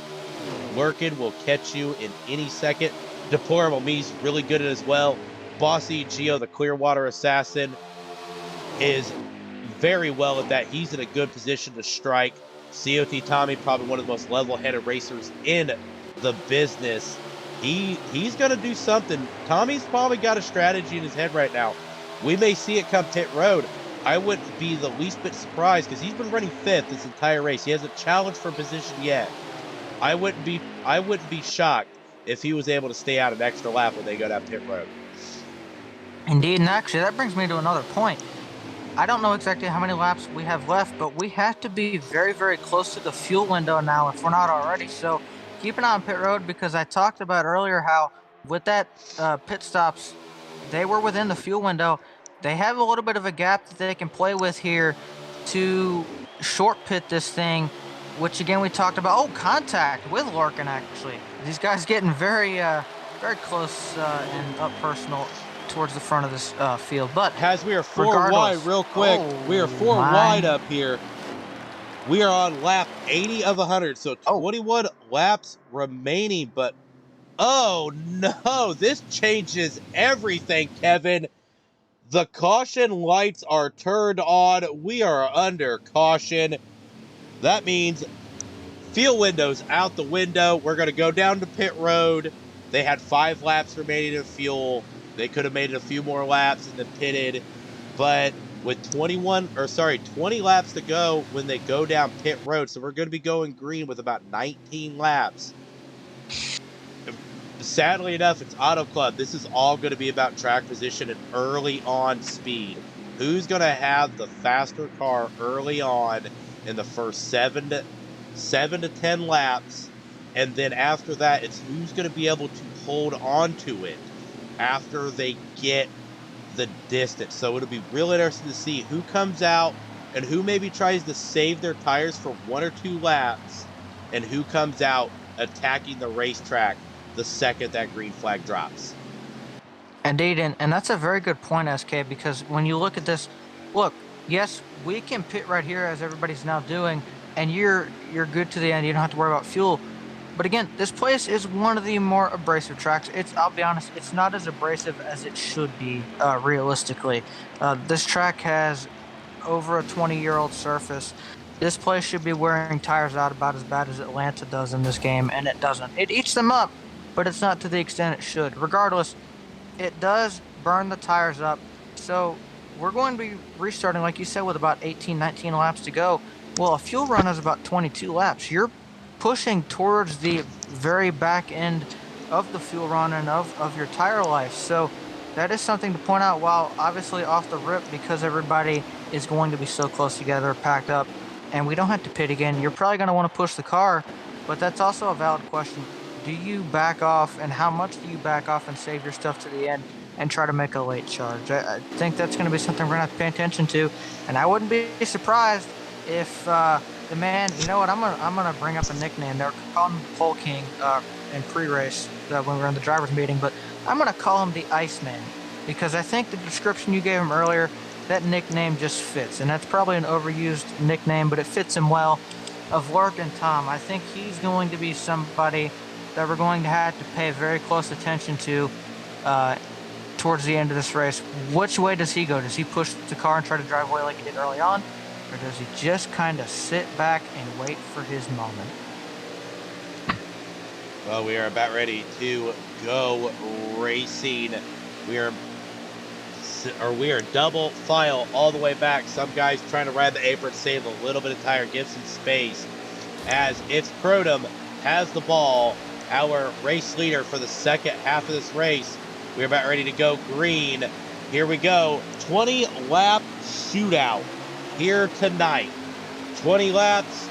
A: Lurkin will catch you in any second. Deplorable Me's really good at it as well. Bossy Geo, the Clearwater Assassin, is very well at that. He's in a good position to strike. COT Tommy, probably one of the most level-headed racers in the business. He's going to do something. Tommy's probably got a strategy in his head right now. We may see it come pit road. I wouldn't be the least bit surprised, because he's been running 5th this entire race. He hasn't challenged for position yet. I wouldn't be shocked if he was able to stay out an extra lap when they go down pit road.
B: Indeed, and actually that brings me to another point. I don't know exactly how many laps we have left, but we have to be very, very close to the fuel window now if we're not already. So keep an eye on pit road, because I talked about earlier how with that pit stops, they were within the fuel window. They have a little bit of a gap that they can play with here to short pit this thing, which again we talked about. Oh, contact with Larkin, actually. These guys getting very, very close and up personal towards the front of this field. But
A: as we are 4 wide, real quick, we are 4 wide up here. We are on lap 80 of 100, so 21 laps remaining. But oh no, this changes everything, Kevin. The caution lights are turned on. We are under caution. That means fuel windows out the window. We're going to go down to pit road. They had 5 laps remaining of fuel. They could have made it a few more laps and then pitted. But with 20 laps to go when they go down pit road, so we're going to be going green with about 19 laps. Sadly enough, it's Auto Club. This is all going to be about track position and early on speed. Who's going to have the faster car early on in the first 7 to 10 laps, and then after that, it's who's going to be able to hold on to it after they get the distance. So it'll be real interesting to see who comes out and who maybe tries to save their tires for 1 or 2 laps, and who comes out attacking the racetrack the second that green flag drops.
B: Indeed, and that's a very good point, SK, because when you look at this, look, yes, we can pit right here as everybody's now doing, and you're good to the end. You don't have to worry about fuel. But again, this place is one of the more abrasive tracks. I'll be honest, it's not as abrasive as it should be, realistically. This track has over a 20-year-old surface. This place should be wearing tires out about as bad as Atlanta does in this game, and it doesn't. It eats them up, but it's not to the extent it should. Regardless, it does burn the tires up. So we're going to be restarting, like you said, with about 18, 19 laps to go. Well, a fuel run is about 22 laps. You're pushing towards the very back end of the fuel run and of your tire life. So that is something to point out, while obviously off the rip, because everybody is going to be so close together, packed up, and we don't have to pit again. You're probably going to want to push the car, but that's also a valid question. Do you back off, and how much do you back off and save your stuff to the end and try to make a late charge? I think that's going to be something we're going to have to pay attention to, and I wouldn't be surprised if the man, you know what, I'm gonna bring up a nickname. They're calling him Pole King in pre-race when we were in the driver's meeting, but I'm gonna call him the Iceman, because I think the description you gave him earlier, that nickname just fits, and that's probably an overused nickname, but it fits him well. Of Lurk and Tom, I think he's going to be somebody that we're going to have to pay very close attention to towards the end of this race. Which way does he go? Does he push the car and try to drive away like he did early on? Or does he just kind of sit back and wait for his moment?
A: Well, we are about ready to go racing. We are we are double file all the way back. Some guys trying to ride the apron, save a little bit of tire, give some space. As it's Crotum has the ball, our race leader for the second half of this race. We're about ready to go green. Here we go. 20 lap shootout here tonight. 20 laps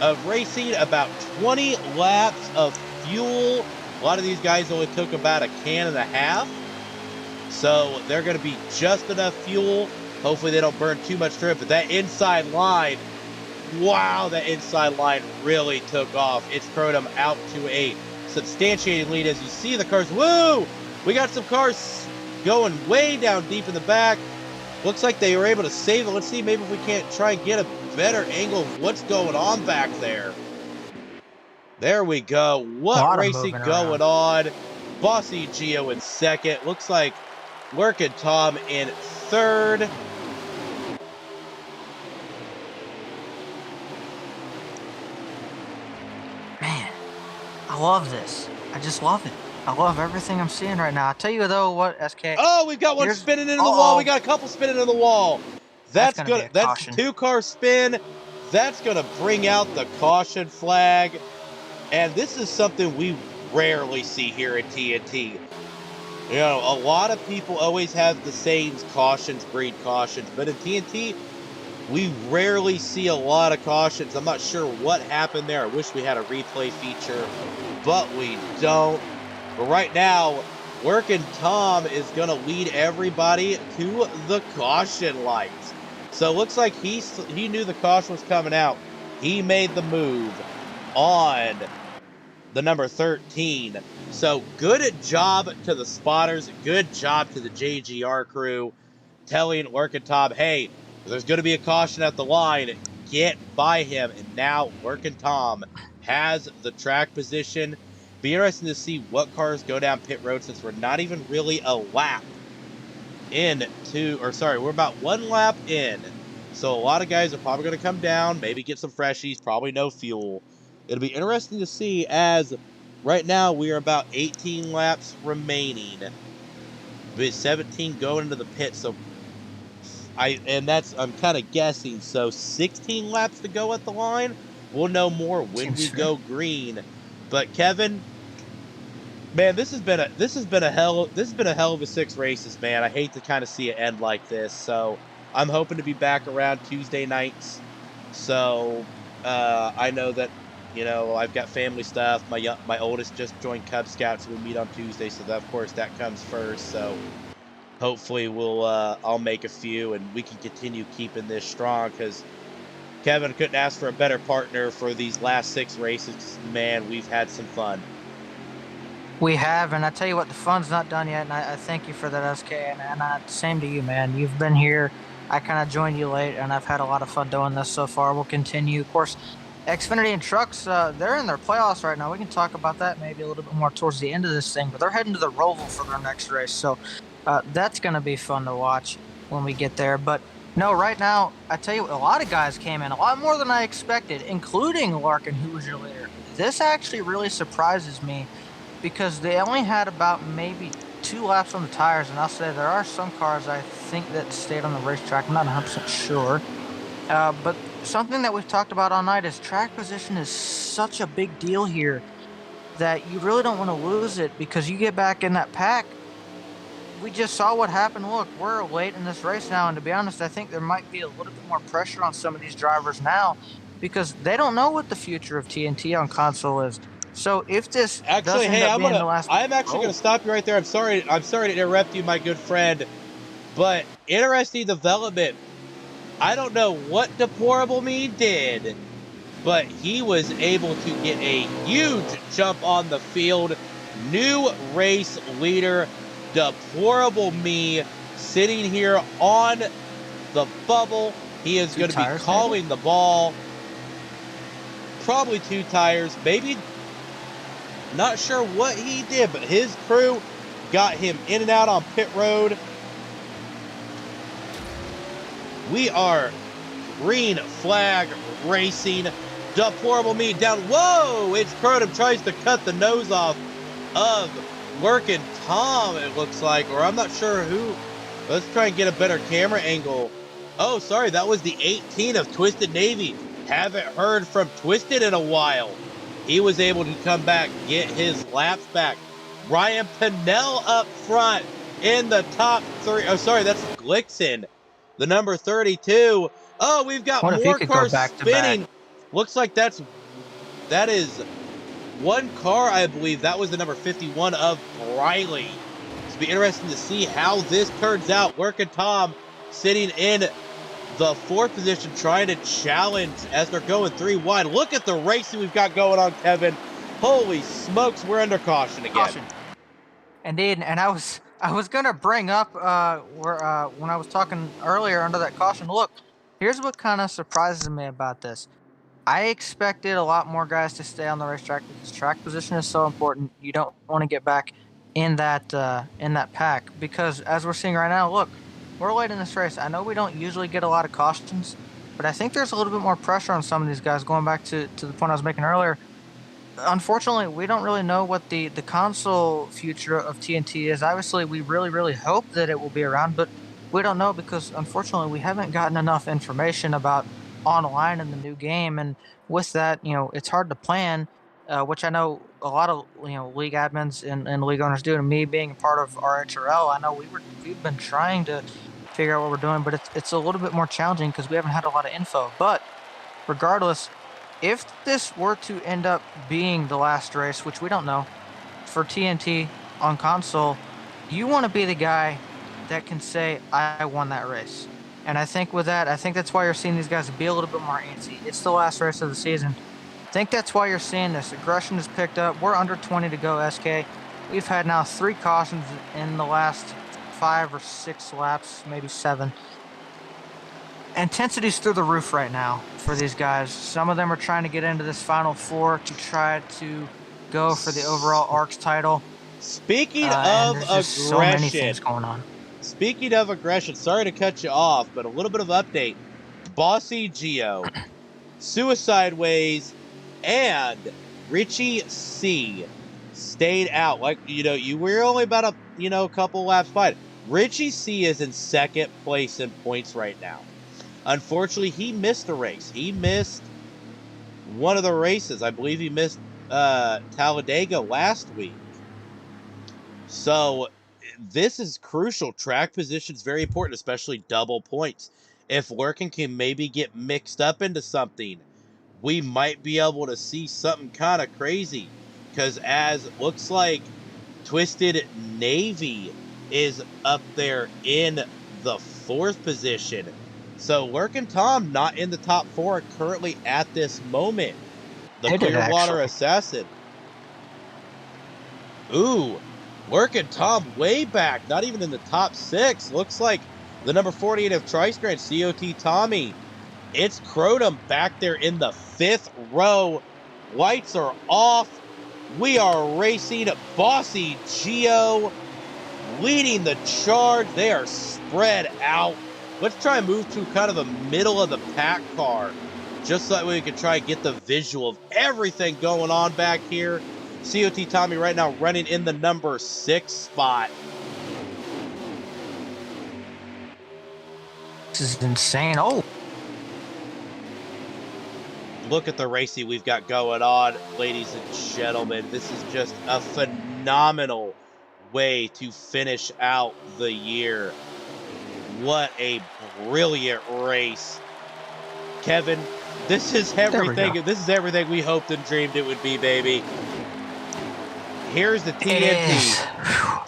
A: of racing, about 20 laps of fuel. A lot of these guys only took about a can and a half. So they're going to be just enough fuel. Hopefully they don't burn too much through it. But that inside line, wow, that inside line really took off. It's Crotum out to a substantiating lead. As you see the cars, woo! We got some cars going way down deep in the back. Looks like they were able to save it. Let's see, maybe if we can't try and get a better angle of what's going on back there. There we go. What racing going on? Bossy Gio in second. Looks like Working Tom in third.
B: Man, I love this. I just love it. I love everything I'm seeing right now. I'll tell you though what, SK.
A: Oh, we've got one spinning into the wall. We got a couple spinning into the wall. That's good. That's a 2-car spin. That's going to bring out the caution flag. And this is something we rarely see here at TNT. You know, a lot of people always have the sayings, cautions breed cautions. But in TNT, we rarely see a lot of cautions. I'm not sure what happened there. I wish we had a replay feature, but we don't. But right now, Working Tom is going to lead everybody to the caution lights. So it looks like he knew the caution was coming out. He made the move on the number 13. So good job to the spotters. Good job to the JGR crew telling Working Tom, hey, there's going to be a caution at the line. Get by him. And now Working Tom has the track position. Be interesting to see what cars go down pit road since we're not even really a lap we're about 1 lap in. So a lot of guys are probably going to come down, maybe get some freshies, probably no fuel. It'll be interesting to see as right now we are about 18 laps remaining. With 17 going into the pit, so I'm kind of guessing. So 16 laps to go at the line. We'll know more when we go green. But Kevin, man, this has been a hell of a 6 races, man. I hate to kind of see it end like this. So I'm hoping to be back around Tuesday nights. So I know that, you know, I've got family stuff. My oldest just joined Cub Scouts. So we meet on Tuesday, so that, of course, that comes first. So hopefully I'll make a few and we can continue keeping this strong, because Kevin couldn't ask for a better partner for these last 6 races. Man, we've had some fun.
B: We have, and I tell you what, the fun's not done yet, and I thank you for that, SK, and same to you, man. You've been here. I kind of joined you late, and I've had a lot of fun doing this so far. We'll continue. Of course, Xfinity and Trucks, they're in their playoffs right now. We can talk about that maybe a little bit more towards the end of this thing, but they're heading to the Roval for their next race, so that's going to be fun to watch when we get there. But no, right now, I tell you, a lot of guys came in, a lot more than I expected, including Larkin, who was your leader. This actually really surprises me because they only had about maybe 2 laps on the tires, and I'll say there are some cars I think that stayed on the racetrack. I'm not 100% sure. But something that we've talked about all night is track position is such a big deal here that you really don't want to lose it, because you get back in that pack. We just saw what happened. Look, we're late in this race now, and to be honest, I think there might be a little bit more pressure on some of these drivers now because they don't know what the future of TNT on console is. So if this I'm
A: actually going to stop you right there. I'm sorry to interrupt you, my good friend, but interesting development. I don't know what Deplorable Me did, but he was able to get a huge jump on the field. New race leader, Deplorable Me, sitting here on the bubble. He is going to be calling the ball. Probably 2 tires, maybe. Not sure what he did, but his crew got him in and out on pit road. We are green flag racing. Deplorable meat down. Whoa! It's Crotum tries to cut the nose off of Working Tom, it looks like. Or I'm not sure who. Let's try and get a better camera angle. Oh, sorry. That was the 18 of Twisted Navy. Haven't heard from Twisted in a while. He was able to come back, get his laps back. Ryan Pinnell up front in the top 3. Oh, sorry. That's Glixen, the number 32. Oh, we've got
B: What if you
A: more
B: could go
A: cars
B: back to
A: spinning.
B: back?
A: Looks like that is one car, I believe. That was the number 51 of Briley. It's be interesting to see how this turns out. Working Tom sitting in the 4th position, trying to challenge as they're going 3 wide. Look at the racing we've got going on, Kevin. Holy smokes, we're under caution again.
B: Caution. Indeed, and I was gonna bring up when I was talking earlier under that caution. Look, here's what kind of surprises me about this. I expected a lot more guys to stay on the racetrack because track position is so important. You don't want to get back in that pack because as we're seeing right now, look, we're late in this race. I know we don't usually get a lot of cautions, but I think there's a little bit more pressure on some of these guys. Going back to the point I was making earlier, unfortunately, we don't really know what the console future of TNT is. Obviously, we really hope that it will be around, but we don't know because unfortunately we haven't gotten enough information about online in the new game, and with that, it's hard to plan. Which I know a lot of league admins and league owners do. And me being a part of our HRL, I know we've been trying to figure out what we're doing, but it's a little bit more challenging because we haven't had a lot of info. But regardless, if this were to end up being the last race, which we don't know, for TNT on console, you want to be the guy that can say, I won that race. And I think with that, that's why you're seeing these guys be a little bit more antsy. It's the last race of the season. I think that's why you're seeing this. Aggression is picked up. We're under 20 to go, SK. We've had now 3 cautions in the last 5 or 6 laps, maybe 7. Intensity's through the roof right now for these guys. Some of them are trying to get into this final 4 to try to go for the overall ARCS title.
A: Speaking of aggression,
B: so many things going on.
A: Speaking of aggression, sorry to cut you off, but a little bit of update. Bossy Geo, Suicide Ways, and Richie C stayed out. Like, you were only about a couple laps by. Richie C is in 2nd place in points right now. Unfortunately, he missed a race. He missed one of the races. I believe he missed Talladega last week. So this is crucial. Track position is very important, especially double points. If Lurkin can maybe get mixed up into something, we might be able to see something kind of crazy. Because as it looks like Twisted Navy is up there in the 4th position. So Lurkin Tom not in the top 4 currently at this moment. The Clearwater Assassin. Ooh. Lurkin Tom way back, not even in the top 6. Looks like the number 48 of Trice Grand, COT Tommy. It's Crotum back there in the 5th row. Lights are off. We are racing. Bossy Geo leading the charge. They are spread out. Let's try and move to kind of the middle of the pack car, just so that way we can try and get the visual of everything going on back here. COT Tommy right now running in the number 6 spot.
B: This is insane. Oh.
A: Look at the racing we've got going on, ladies and gentlemen. This is just a phenomenal way to finish out the year. What a brilliant race. Kevin, this is everything. This is everything we hoped and dreamed it would be, baby. Here's the TNT.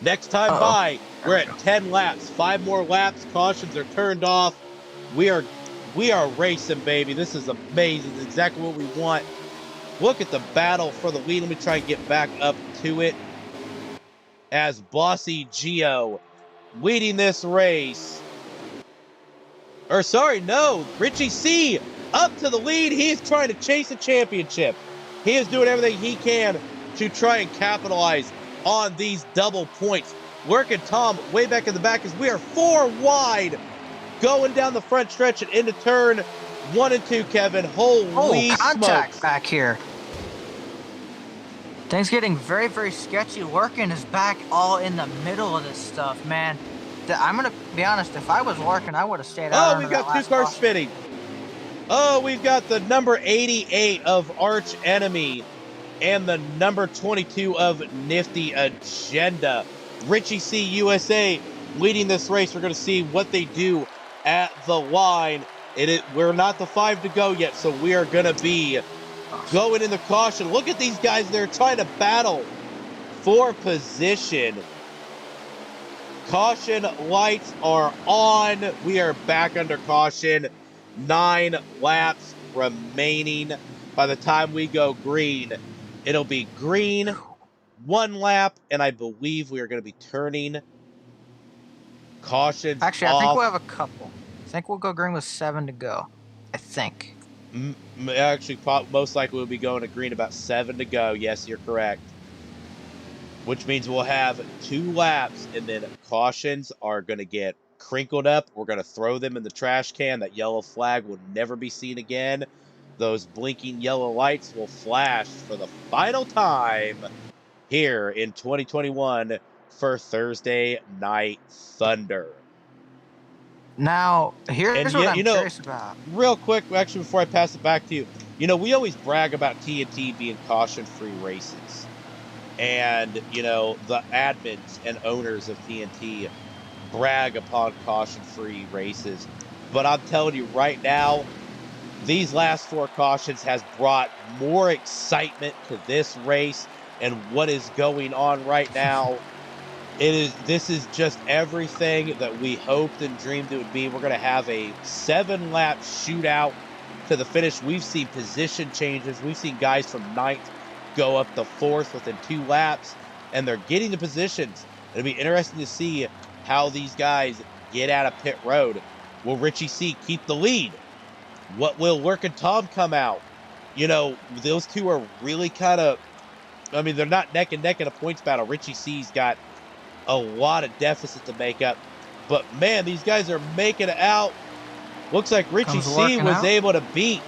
A: Next time by, we're at 10 laps. 5 more laps. Cautions are turned off. We are racing, baby. This is amazing. It's exactly what we want. Look at the battle for the lead. Let me try and get back up to it. As Bossy Geo leading this race. Or sorry, no. Richie C up to the lead. He is trying to chase a championship. He is doing everything he can to try and capitalize on these double points. Lurkin Tom way back in the back as we are 4 wide going down the front stretch and into turn 1 and 2, Kevin. Holy
B: contact
A: smokes.
B: back here. Things getting very, very sketchy. Lurkin is back all in the middle of this stuff, man. I'm going to be honest, if I was Lurkin, I would have stayed out.
A: Oh, we've got 2 cars spinning. Oh, we've got the number 88 of Arch Enemy and the number 22 of Nifty Agenda. Richie C USA leading this race. We're going to see what they do at the line. We're not the 5 to go yet, so we are going to be going in the caution. Look at these guys. They're trying to battle for position. Caution lights are on. We are back under caution. 9 laps remaining. By the time we go green, it'll be green, 1 lap, and I believe we are going to be turning cautions
B: Actually,
A: off.
B: I think we'll have a couple. I think we'll go green with 7 to go. I think.
A: Actually, most likely we'll be going to green about 7 to go. Yes, you're correct. Which means we'll have 2 laps, and then cautions are going to get crinkled up. We're going to throw them in the trash can. That yellow flag will never be seen again. Those blinking yellow lights will flash for the final time here in 2021 for Thursday Night Thunder.
B: Now, here's what I'm curious about.
A: Real quick, actually, before I pass it back to you, we always brag about TNT being caution-free races. And, the admins and owners of TNT brag upon caution-free races. But I'm telling you right now, these last 4 cautions has brought more excitement to this race and what is going on right now. This is just everything that we hoped and dreamed it would be. We're going to have a 7-lap shootout to the finish. We've seen position changes. We've seen guys from 9th go up to 4th within 2 laps, and they're getting the positions. It'll be interesting to see how these guys get out of pit road. Will Richie C keep the lead? What will Lurk and Tom come out? Those two are really kind of, they're not neck and neck in a points battle. Richie C's got a lot of deficit to make up. But, man, these guys are making it out. Looks like Richie C was able to beat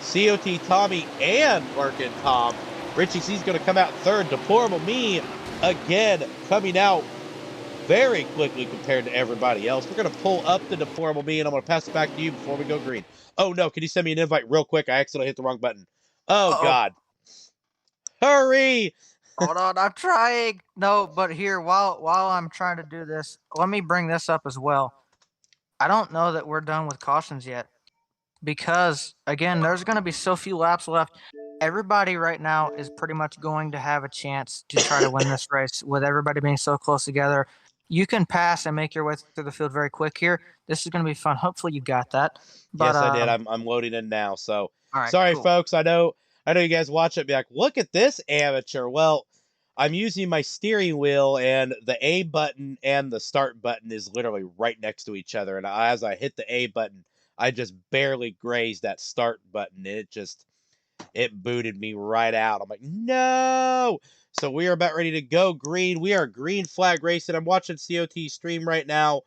A: COT Tommy and Lurk and Tom. Richie C's going to come out 3rd. Deplorable Me, again, coming out very quickly compared to everybody else. We're going to pull up the Deplorable Me, and I'm going to pass it back to you before we go green. Oh, no. Can you send me an invite real quick? I accidentally hit the wrong button. Oh, God. Hurry!
B: Hold on, I'm trying. No, but here, while I'm trying to do this, let me bring this up as well. I don't know that we're done with cautions yet. Because, again, there's going to be so few laps left. Everybody right now is pretty much going to have a chance to try to win this race with everybody being so close together. You can pass and make your way through the field very quick here. This is going to be fun. Hopefully you got that.
A: But, yes, I did. I'm loading in now. So,
B: all right,
A: sorry,
B: cool.
A: folks. I know you guys watch it and be like, look at this amateur. Well, I'm using my steering wheel, and the A button and the start button is literally right next to each other. And as I hit the A button, I just barely grazed that start button. It booted me right out. I'm like, no. So we are about ready to go green. We are green flag racing. I'm watching COT stream right now.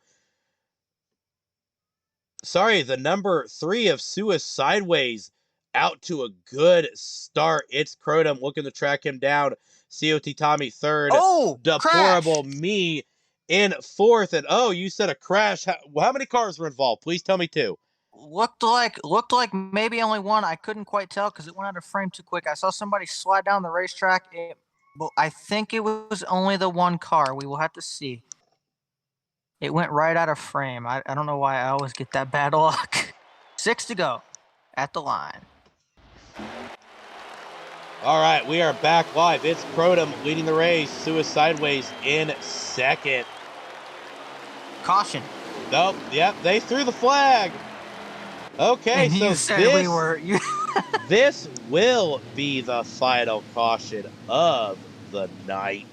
A: Sorry, the number 3 of Suis Sideways out to a good start. It's Crotum looking to track him down. COT Tommy 3rd.
B: Oh,
A: Deplorable
B: crash.
A: Me in 4th. And you said a crash. How many cars were involved? Please tell me 2.
B: Looked like maybe only 1. I couldn't quite tell because it went out of frame too quick. I saw somebody slide down the racetrack. But I think it was only the 1 car. We will have to see. It went right out of frame. I don't know why I always get that bad luck. 6 to go at the line.
A: All right, we are back live. It's Crotum leading the race. Suis Sideways in 2nd.
B: Caution.
A: Nope. Yep, they threw the flag. Okay,
B: and
A: so this will be the final caution of the night.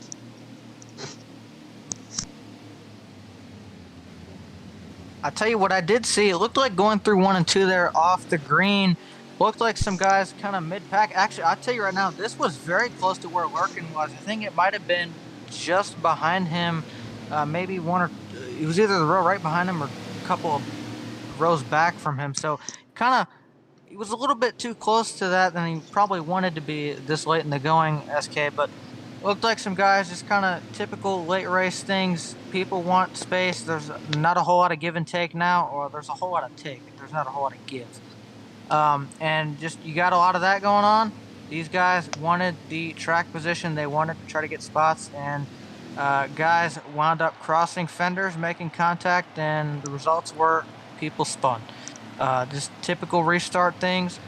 B: I'll tell you what I did see. It looked like going through 1 and 2 there off the green. Looked like some guys kind of mid-pack. Actually, I'll tell you right now, this was very close to where Lurkin was. I think it might have been just behind him. Maybe 1 or... It was either the row right behind him or a couple of rows back from him. So kind of he was a little bit too close to that than he probably wanted to be this late in the going, SK. But it looked like some guys just kind of typical late race things. People want space. There's not a whole lot of give and take now, or there's a whole lot of take. There's not a whole lot of give. And just you got a lot of that going on. These guys wanted the track position. They wanted to try to get spots, and guys wound up crossing fenders, making contact, and the results were people spun. Just typical restart things.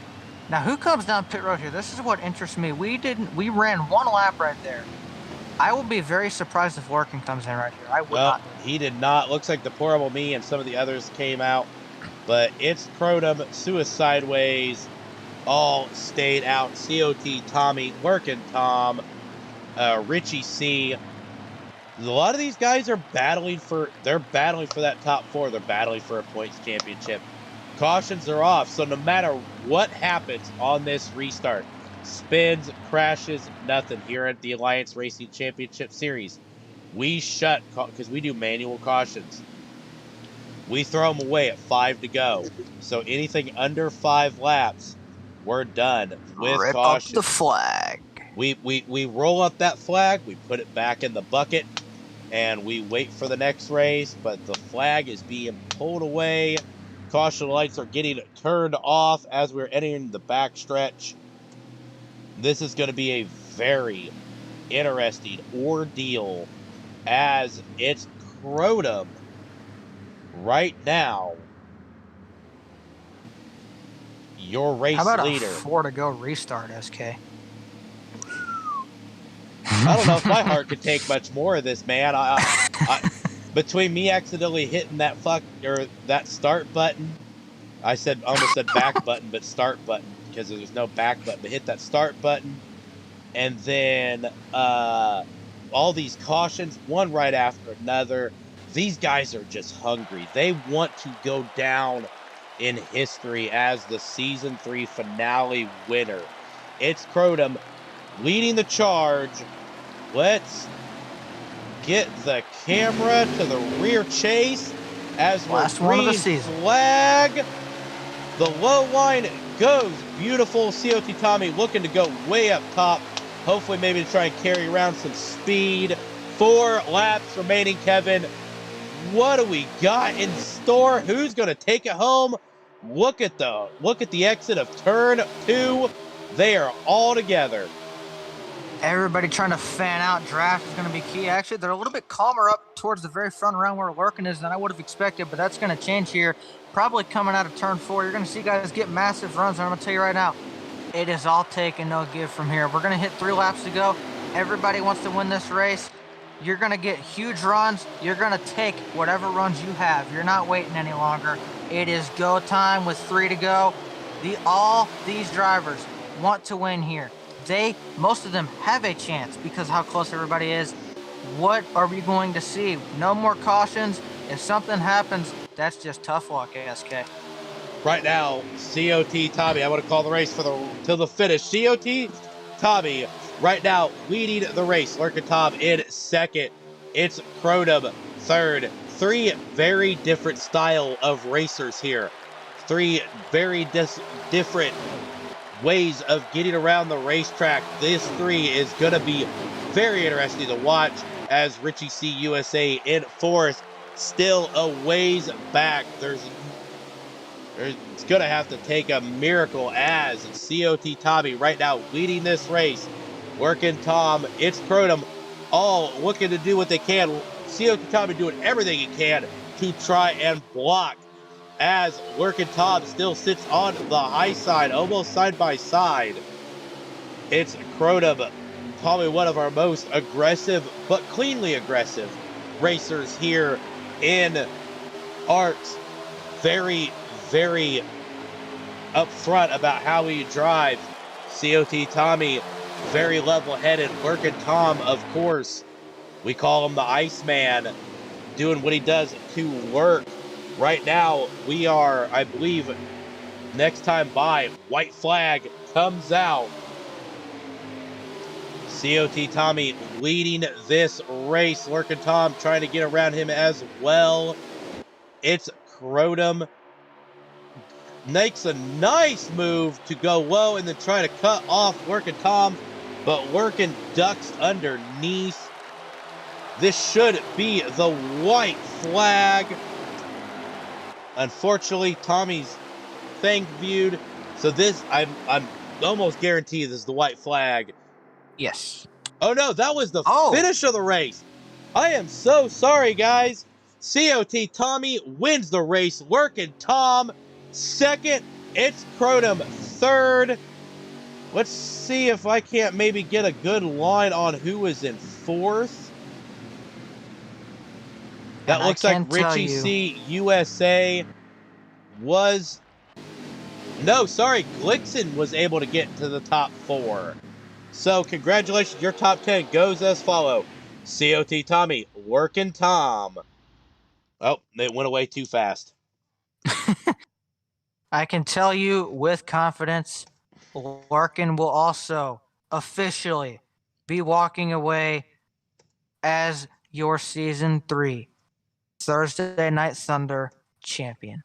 B: Now, who comes down pit road here? This is what interests me. We ran one lap right there. I will be very surprised if Lurkin comes in right here. I would not.
A: He did not. Looks like the Portable Me and some of the others came out. But it's Crotum, Suicideways, all stayed out. COT, Tommy, Lurkin Tom, Richie C. A lot of these guys are battling for that top 4. They're battling for a points championship. Cautions are off, so no matter what happens on this restart, spins, crashes, nothing here at the Alliance Racing Championship Series, we shut, because we do manual cautions. We throw them away at 5 to go. So anything under 5 laps, we're done with
B: Rip
A: caution.
B: up the flag.
A: We roll up that flag, we put it back in the bucket, and we wait for the next race, but the flag is being pulled away. Caution lights are getting turned off as we're entering the backstretch. This is going to be a very interesting ordeal as it's Crotum right now, your race leader.
B: How about a 4 to go restart, SK?
A: I don't know if my heart could take much more of this, man. I between me accidentally hitting that that start button, almost said back button, but start button because there's no back button. But hit that start button, and then all these cautions, one right after another. These guys are just hungry. They want to go down in history as the Season 3 finale winner. It's Crotum leading the charge. Let's get the camera to the rear chase as we're green flag. The low line goes. Beautiful. COT Tommy looking to go way up top. Hopefully maybe to try and carry around some speed. 4 laps remaining, Kevin. What do we got in store? Who's going to take it home? Look at the exit of turn 2. They are all together.
B: Everybody trying to fan out. Draft is going to be key. Actually, they're a little bit calmer up towards the very front around where Lurkin is than I would have expected, but that's going to change here. Probably coming out of turn 4. You're going to see guys get massive runs, and I'm going to tell you right now, it is all take and no give from here. We're going to hit 3 laps to go. Everybody wants to win this race. You're going to get huge runs. You're going to take whatever runs you have. You're not waiting any longer. It is go time with 3 to go. All these drivers want to win here. Most of them have a chance because how close everybody is. What are we going to see? No more cautions. If something happens, that's just tough luck, ASK.
A: Right now, COT Tommy, I want to call the race till the finish. COT Tommy right now leading the race. Lurkin Tom in second. It's Crotum third. 3 very different style of racers here. 3 very different ways of getting around the racetrack. This 3 is going to be very interesting to watch as Richie C USA in 4th. Still a ways back. It's going to have to take a miracle as COT Tommy right now leading this race. Lurkin Tom, it's Crotum, all looking to do what they can. COT Tommy doing everything he can to try and block as Lurkin Tom still sits on the high side, almost side by side. It's Crotum, probably one of our most aggressive, but cleanly aggressive racers here in ARCS. Very, very upfront about how he drives. COT Tommy, very level-headed. Lurkin Tom, of course, we call him the Iceman, doing what he does to work. Right now, we are, I believe, next time by, white flag comes out. COT Tommy leading this race. Lurkin Tom trying to get around him as well. It's Crotum makes a nice move to go low and then try to cut off Working Tom, but Working ducks underneath. This should be the white flag. Unfortunately, Tommy's thing viewed. So this, I'm almost guaranteed this is the white flag.
B: Yes.
A: Oh no, that was the
B: Oh.
A: finish of the race. I am so sorry, guys. COT Tommy wins the race. Working Tom second. It's Crotum third. Let's see if I can't maybe get a good line on who is in fourth. That looks like Richie C USA was... No, sorry, Glixen was able to get to the top 4. So congratulations, your top 10 goes as follow. COT Tommy, Working Tom. Oh, it went away too fast.
B: I can tell you with confidence, Larkin will also officially be walking away as your Season 3 Thursday Night Thunder champion.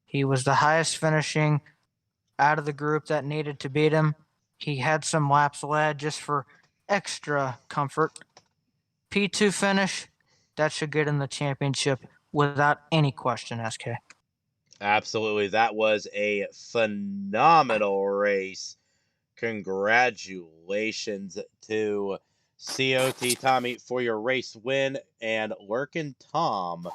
B: He was the highest finishing out of the group that needed to beat him. He had some laps led just for extra comfort. P2 finish, that should get him the championship without any question, SK.
A: Absolutely. That was a phenomenal race. Congratulations to COT Tommy for your race win and Working Tom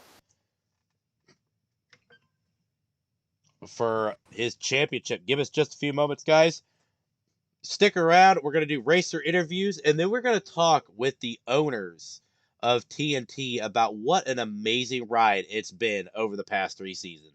A: for his championship. Give us just a few moments, guys. Stick around. We're going to do racer interviews, and then we're going to talk with the owners of TNT about what an amazing ride it's been over the past 3 seasons.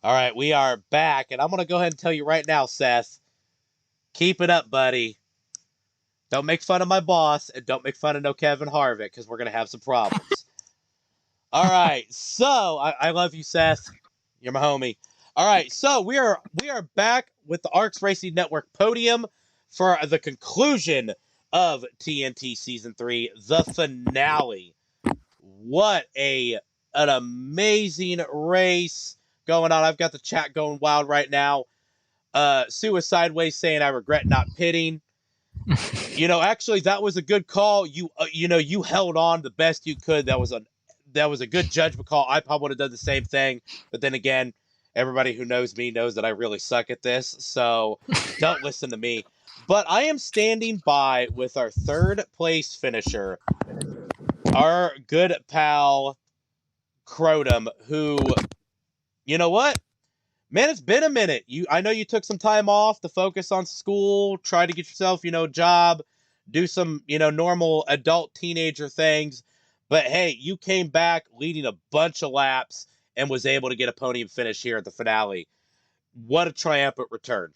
A: All right, we are back, and I'm going to go ahead and tell you right now, Seth, keep it up, buddy. Don't make fun of my boss, and don't make fun of no Kevin Harvick, because we're going to have some problems. All right, so I love you, Seth. You're my homie. All right, so we are back with the ARCS Racing Network podium for the conclusion of TNT Season 3, the finale. What an amazing race going on. I've got the chat going wild right now. Suicide Way saying I regret not pitting. Actually, that was a good call. You held on the best you could. That was a good judgment call. I probably would have done the same thing, but then again, everybody who knows me knows that I really suck at this, so don't listen to me. But I am standing by with our third place finisher, our good pal Crotum, who, you know what? Man, it's been a minute. I know you took some time off to focus on school, try to get yourself, a job, do some, normal adult teenager things. But hey, you came back leading a bunch of laps and was able to get a podium finish here at the finale. What a triumphant return.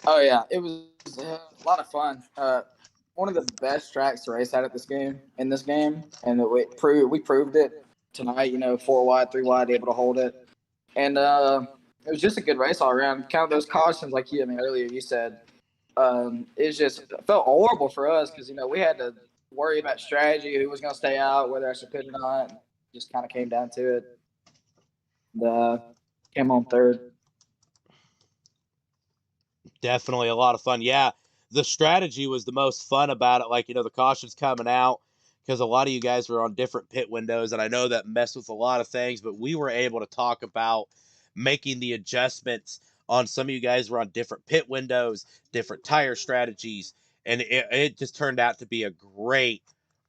C: Oh yeah, it was a lot of fun. One of the best tracks to race at in this game, and we proved it tonight. 4 wide, 3 wide, able to hold it, and it was just a good race all around. Kind of those cautions, like earlier you said, it felt horrible for us because we had to worry about strategy, who was going to stay out, whether I should pit or not. Just kind of came down to it. Came on third.
A: Definitely a lot of fun. Yeah, the strategy was the most fun about it. Like, the cautions coming out because a lot of you guys were on different pit windows, and I know that messed with a lot of things, but we were able to talk about making the adjustments on some of you guys were on different pit windows, different tire strategies, and it just turned out to be a great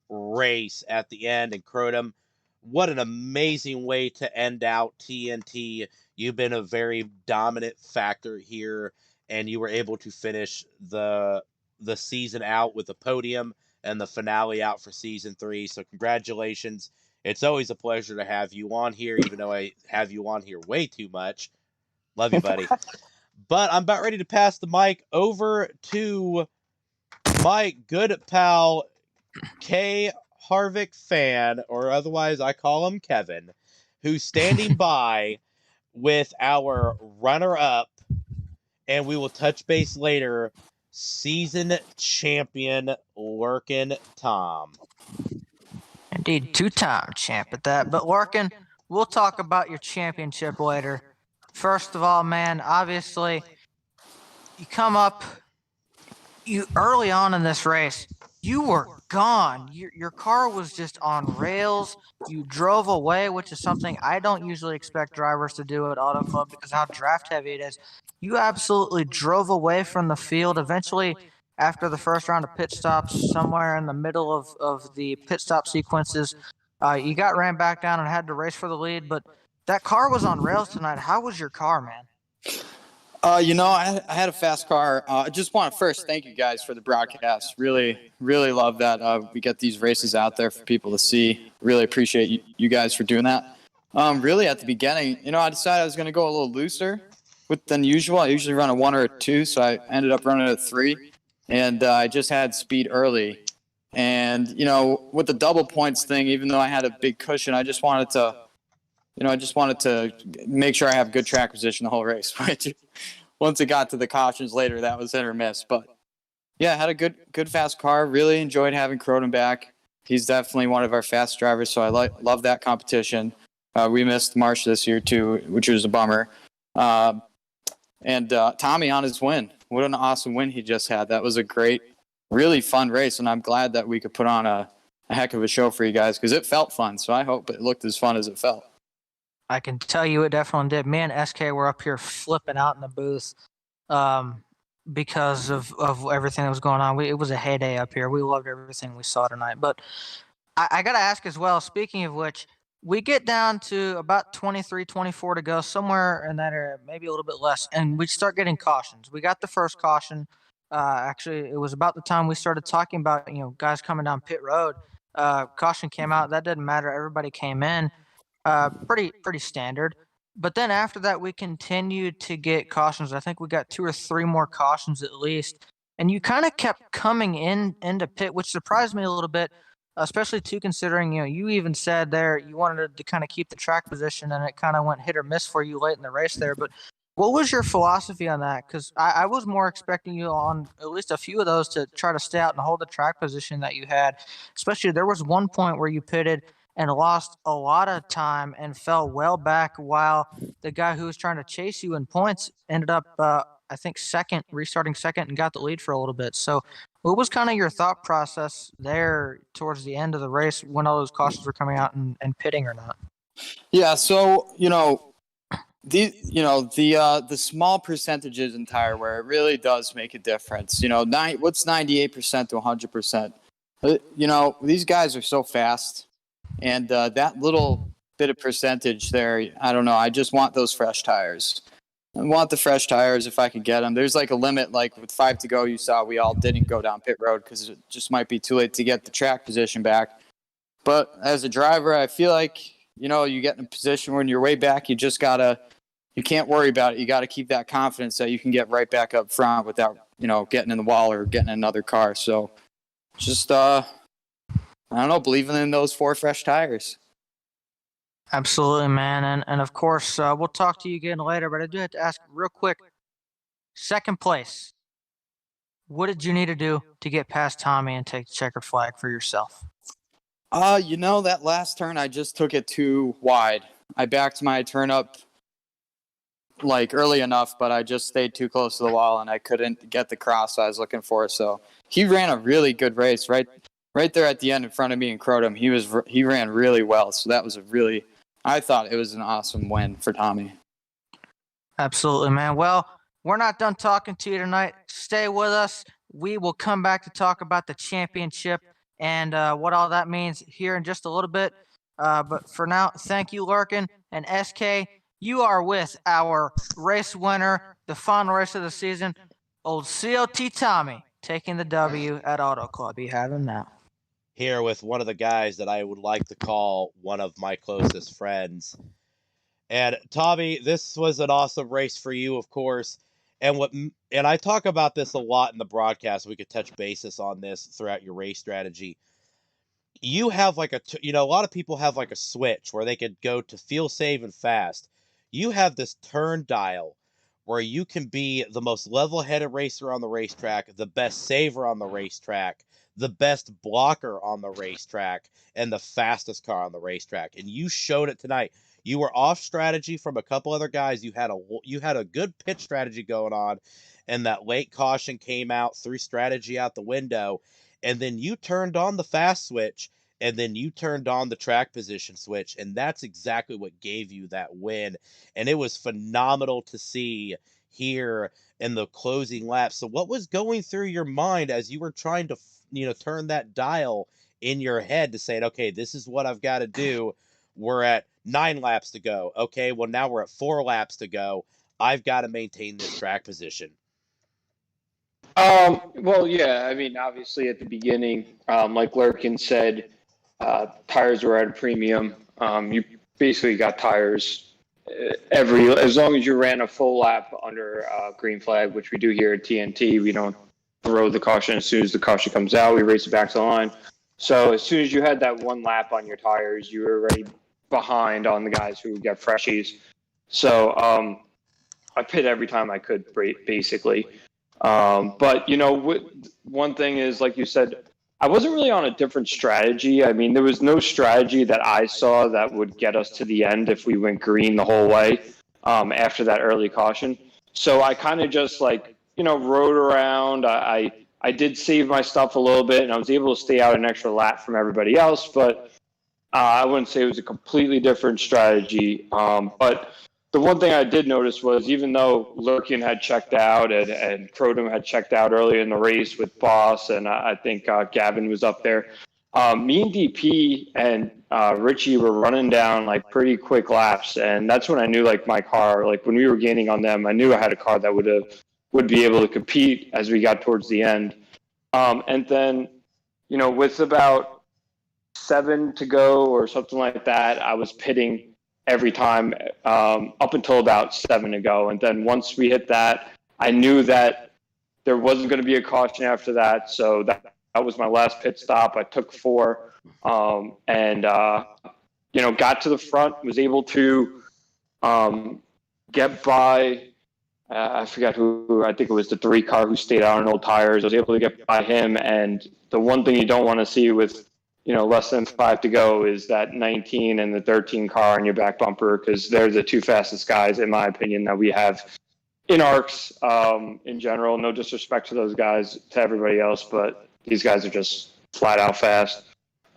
A: race at the end. And Crotum, what an amazing way to end out TNT. You've been a very dominant factor here, and you were able to finish the season out with a podium and the finale out for season 3. So congratulations. It's always a pleasure to have you on here, even though I have you on here way too much. Love you, buddy. But I'm about ready to pass the mic over to my good pal, K. Harvick fan, or otherwise I call him Kevin, who's standing by with our runner-up, and we will touch base later, season champion Lurkin Tom.
B: Indeed, 2-time champ at that. But Lurkin, we'll talk about your championship later. First of all, man, obviously, you come up, you early on in this race, you were gone. Your car was just on rails. You drove away, which is something I don't usually expect drivers to do at Auto Club because of how draft heavy it is. You absolutely drove away from the field. Eventually, after the first round of pit stops, somewhere in the middle of the pit stop sequences, you got ran back down and had to race for the lead. But that car was on rails tonight. How was your car, man?
C: I had a fast car. I just want to first thank you guys for the broadcast. Really, really love that we get these races out there for people to see. Really appreciate you guys for doing that. Really, at the beginning, I decided I was going to go a little looser than usual. I usually run a 1 or a 2, so I ended up running a 3, and I just had speed early. And, with the double points thing, even though I had a big cushion, I just wanted to make sure I have good track position the whole race. Once it got to the cautions later, that was hit or miss. But yeah, I had a good fast car. Really enjoyed having Crotum back. He's definitely one of our fast drivers, so I love that competition. We missed Marsh this year too, which was a bummer. And Tommy on his win. What an awesome win he just had. That was a great, really fun race, and I'm glad that we could put on a heck of a show for you guys because it felt fun. So I hope it looked as fun as it felt.
B: I can tell you it definitely did. Me and SK were up here flipping out in the booth because of everything that was going on. It was a heyday up here. We loved everything we saw tonight. But I got to ask as well, speaking of which, we get down to about 23, 24 to go, somewhere in that area, maybe a little bit less, and we start getting cautions. We got the first caution. Actually, it was about the time we started talking about, guys coming down pit road. Caution came out. That didn't matter. Everybody came in. Pretty standard. But then after that, we continued to get cautions. I think we got 2 or 3 more cautions at least. And you kind of kept coming into pit, which surprised me a little bit, especially too considering, you even said there you wanted to kind of keep the track position, and it kind of went hit or miss for you late in the race there. But what was your philosophy on that? Because I was more expecting you on at least a few of those to try to stay out and hold the track position that you had. Especially there was one point where you pitted and lost a lot of time and fell well back while the guy who was trying to chase you in points ended up, I think, restarting second and got the lead for a little bit. So what was kind of your thought process there towards the end of the race when all those cautions were coming out and pitting or not?
C: Yeah, so, the small percentages in tire wear, it really does make a difference. What's 98% to 100%? These guys are so fast. And that little bit of percentage there, I don't know. I just want those fresh tires. I want the fresh tires if I can get them. There's like a limit, like with 5 to go, you saw we all didn't go down pit road because it just might be too late to get the track position back. But as a driver, I feel like, you get in a position when you're way back, you can't worry about it. You got to keep that confidence that you can get right back up front without, getting in the wall or getting in another car. So just, I don't know, believing in those 4 fresh tires.
B: Absolutely, man. And of course, we'll talk to you again later, but I do have to ask real quick. Second place. What did you need to do to get past Tommy and take the checkered flag for yourself?
C: That last turn, I just took it too wide. I backed my turn up early enough, but I just stayed too close to the wall and I couldn't get the cross I was looking for. So he ran a really good race right there at the end in front of me in Crotum. He ran really well. So that was I thought it was an awesome win for Tommy.
B: Absolutely, man. Well, we're not done talking to you tonight. Stay with us. We will come back to talk about the championship and what all that means here in just a little bit. But for now, thank you, Lurkin and SK. You are with our race winner, the final race of the season, old COT Tommy, taking the W at Auto Club. You have him now.
A: Here with one of the guys that I would like to call one of my closest friends. And Tommy, this was an awesome race for you, of course. And I talk about this a lot in the broadcast. We could touch basis on this throughout your race strategy. You have a lot of people have a switch where they could go to feel safe and fast. You have this turn dial where you can be the most level-headed racer on the racetrack, the best saver on the racetrack, the best blocker on the racetrack, and the fastest car on the racetrack. And you showed it tonight. You were off strategy from a couple other guys. You had a good pitch strategy going on, and that late caution came out, threw strategy out the window, and then you turned on the fast switch, and then you turned on the track position switch, and that's exactly what gave you that win. And it was phenomenal to see here in the closing lap. So what was going through your mind as you were trying to, turn that dial in your head to say, okay, this is what I've got to do. We're at 9 laps to go. Okay, well, now we're at 4 laps to go. I've got to maintain this track position.
D: Well, yeah, I mean, obviously at the beginning, like Lurkin said, tires were at a premium. You basically got tires as long as you ran a full lap under green flag, which we do here at TNT. We don't throw the caution as soon as the caution comes out. We race it back to the line. So as soon as you had that 1 lap on your tires, you were already behind on the guys who get freshies. So I pit every time I could, basically. But, one thing is, like you said, I wasn't really on a different strategy. I mean, there was no strategy that I saw that would get us to the end if we went green the whole way after that early caution. So I kind of just rode around. I did save my stuff a little bit, and I was able to stay out an extra lap from everybody else. But I wouldn't say it was a completely different strategy. But the one thing I did notice was even though Lurkin had checked out and Crotum had checked out earlier in the race with Boss, and I think Gavin was up there, me and DP and Richie were running down pretty quick laps. And that's when I knew my car, when we were gaining on them, I knew I had a car that would be able to compete as we got towards the end. And then, with about 7 to go or something like that, I was pitting every time up until about 7 to go. And then once we hit that, I knew that there wasn't going to be a caution after that. So that was my last pit stop. I took 4 and got to the front, was able to get by. I forgot who, I think it was the 3 car who stayed out on old tires. I was able to get by him. And the one thing you don't want to see with, less than 5 to go is that 19 and the 13 car on your back bumper, because they're the 2 fastest guys, in my opinion, that we have in ARCS in general. No disrespect to those guys, to everybody else, but these guys are just flat out fast.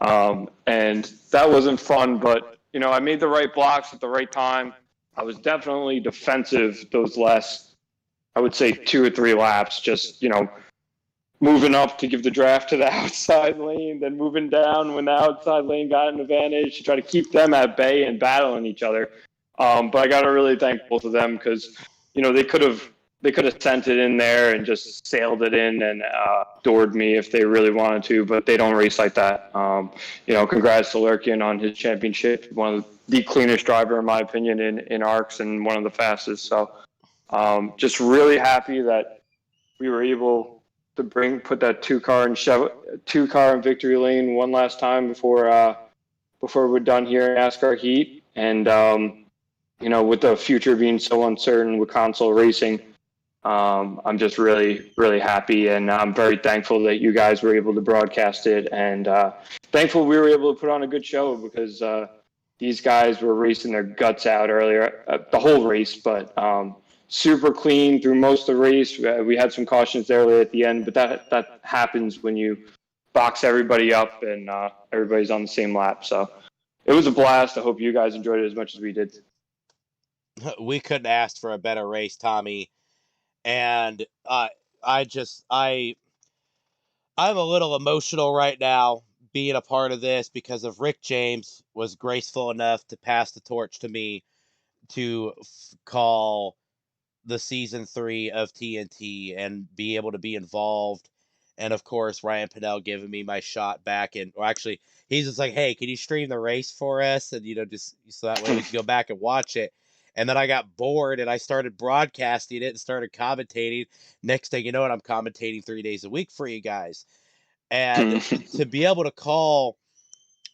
D: And that wasn't fun, but, I made the right blocks at the right time. I was definitely defensive those last, I would say, 2 or 3 laps, just, moving up to give the draft to the outside lane, then moving down when the outside lane got an advantage to try to keep them at bay and battling each other. But I got to really thank both of them because, they could have they could have sent it in there and just sailed it in and doored me if they really wanted to, but they don't race like that. Congrats to Lurkin on his championship. One of the cleanest driver, in my opinion, in ARCS, and one of the fastest. So just really happy that we were able to put that two car in victory lane one last time before we're done here in NASCAR Heat. And with the future being so uncertain with console racing, I'm just really, really happy, and I'm very thankful that you guys were able to broadcast it, and thankful we were able to put on a good show, because these guys were racing their guts out earlier, the whole race, but super clean through most of the race. We had some cautions early at the end, but that happens when you box everybody up and everybody's on the same lap. So it was a blast. I hope you guys enjoyed it as much as we did.
A: We couldn't ask for a better race, Tommy. And I'm a little emotional right now being a part of this, because of Rick James was graceful enough to pass the torch to me to call the season 3 of TNT and be able to be involved. And of course, Ryan Pinnell giving me my shot back. And actually, he's just like, hey, can you stream the race for us? And, just so that way we can go back and watch it. And then I got bored and I started broadcasting it and started commentating. Next thing you know, I'm commentating 3 days a week for you guys. And to be able to call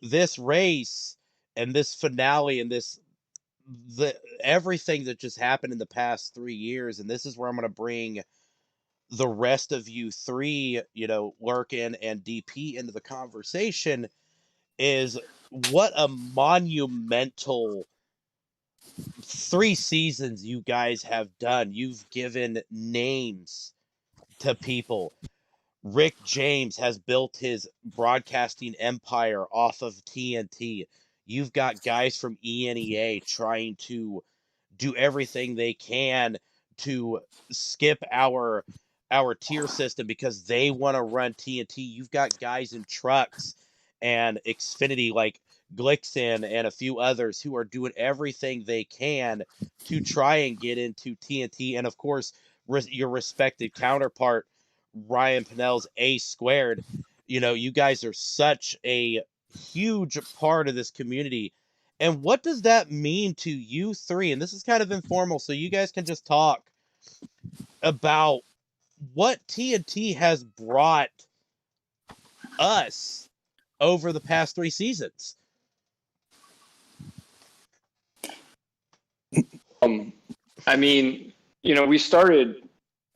A: this race and this finale and everything that just happened in the past 3 years, and this is where I'm going to bring the rest of you three, Lurkin and DP into the conversation, is what a monumental 3 seasons you guys have done. You've given names to people. Rick James has built his broadcasting empire off of TNT. You've got guys from ENEA trying to do everything they can to skip our tier system because they want to run TNT. You've got guys in trucks and Xfinity like Glixen and a few others who are doing everything they can to try and get into TNT. And of course, your respected counterpart, Ryan Pinnell's A Squared. You guys are such a huge part of this community. And what does that mean to you three? And this is kind of informal, so you guys can just talk about what TNT has brought us over the past 3 seasons.
D: We started,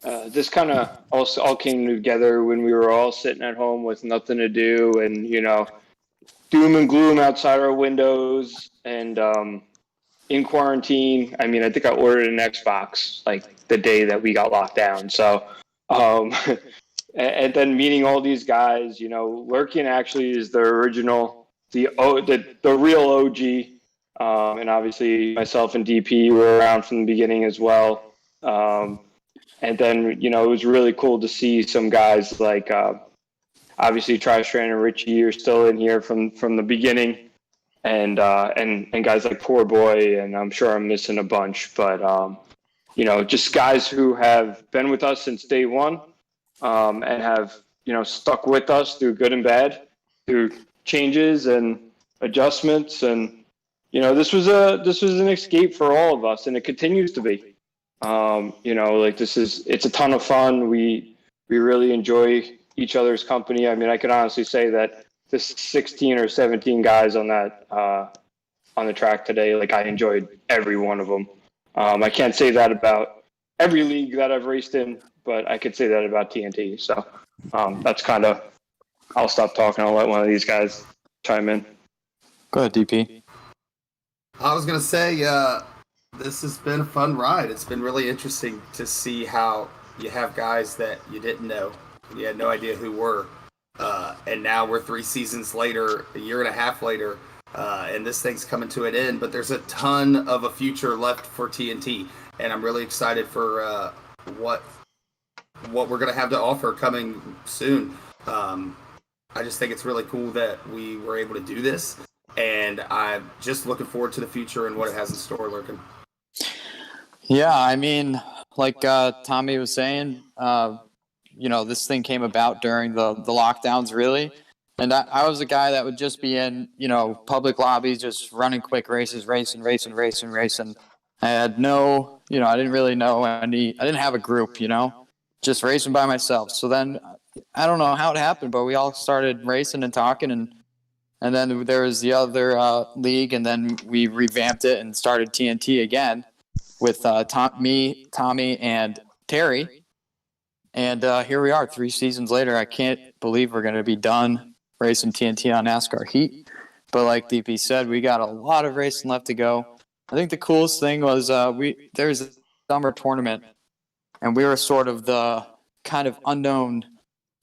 D: this kind of all came together when we were all sitting at home with nothing to do and, doom and gloom outside our windows and in quarantine. I think I ordered an Xbox like the day that we got locked down. So, and then meeting all these guys, Lurkin actually is the original, the real OG. And obviously myself and DP were around from the beginning as well. And then, it was really cool to see some guys like, obviously Trash Tran and Richie are still in here from the beginning, and guys like Poor Boy, and I'm sure I'm missing a bunch, but, just guys who have been with us since day one, and have, stuck with us through good and bad, through changes and adjustments. And, this was an escape for all of us, and it continues to be. It's a ton of fun. We really enjoy each other's company. I can honestly say that the 16 or 17 guys on that on the track today, like, I enjoyed every one of them. I can't say that about every league that I've raced in, but I could say that about TNT. So that's kind of, I'll stop talking. I'll let one of these guys chime in.
C: Go ahead, DP.
E: I was going to say, this has been a fun ride. It's been really interesting to see how you have guys that you didn't know. You had no idea who were. And now we're 3 seasons later, a year and a half later, and this thing's coming to an end. But there's a ton of a future left for TNT. And I'm really excited for what we're going to have to offer coming soon. I just think it's really cool that we were able to do this. And I'm just looking forward to the future and what it has in store, Lurkin.
C: Yeah, like Tommy was saying, this thing came about during the lockdowns, really. And I was a guy that would just be in, public lobbies, just running quick races, racing. I had I didn't really know I didn't have a group, just racing by myself. So then I don't know how it happened, but we all started racing and talking, and then there was the other league, and then we revamped it and started TNT again with me, Tommy, and Terry. And here we are 3 seasons later. I can't believe we're going to be done racing TNT on NASCAR Heat. But like DP said, we got a lot of racing left to go. I think the coolest thing was there's a summer tournament, and we were sort of the kind of unknown,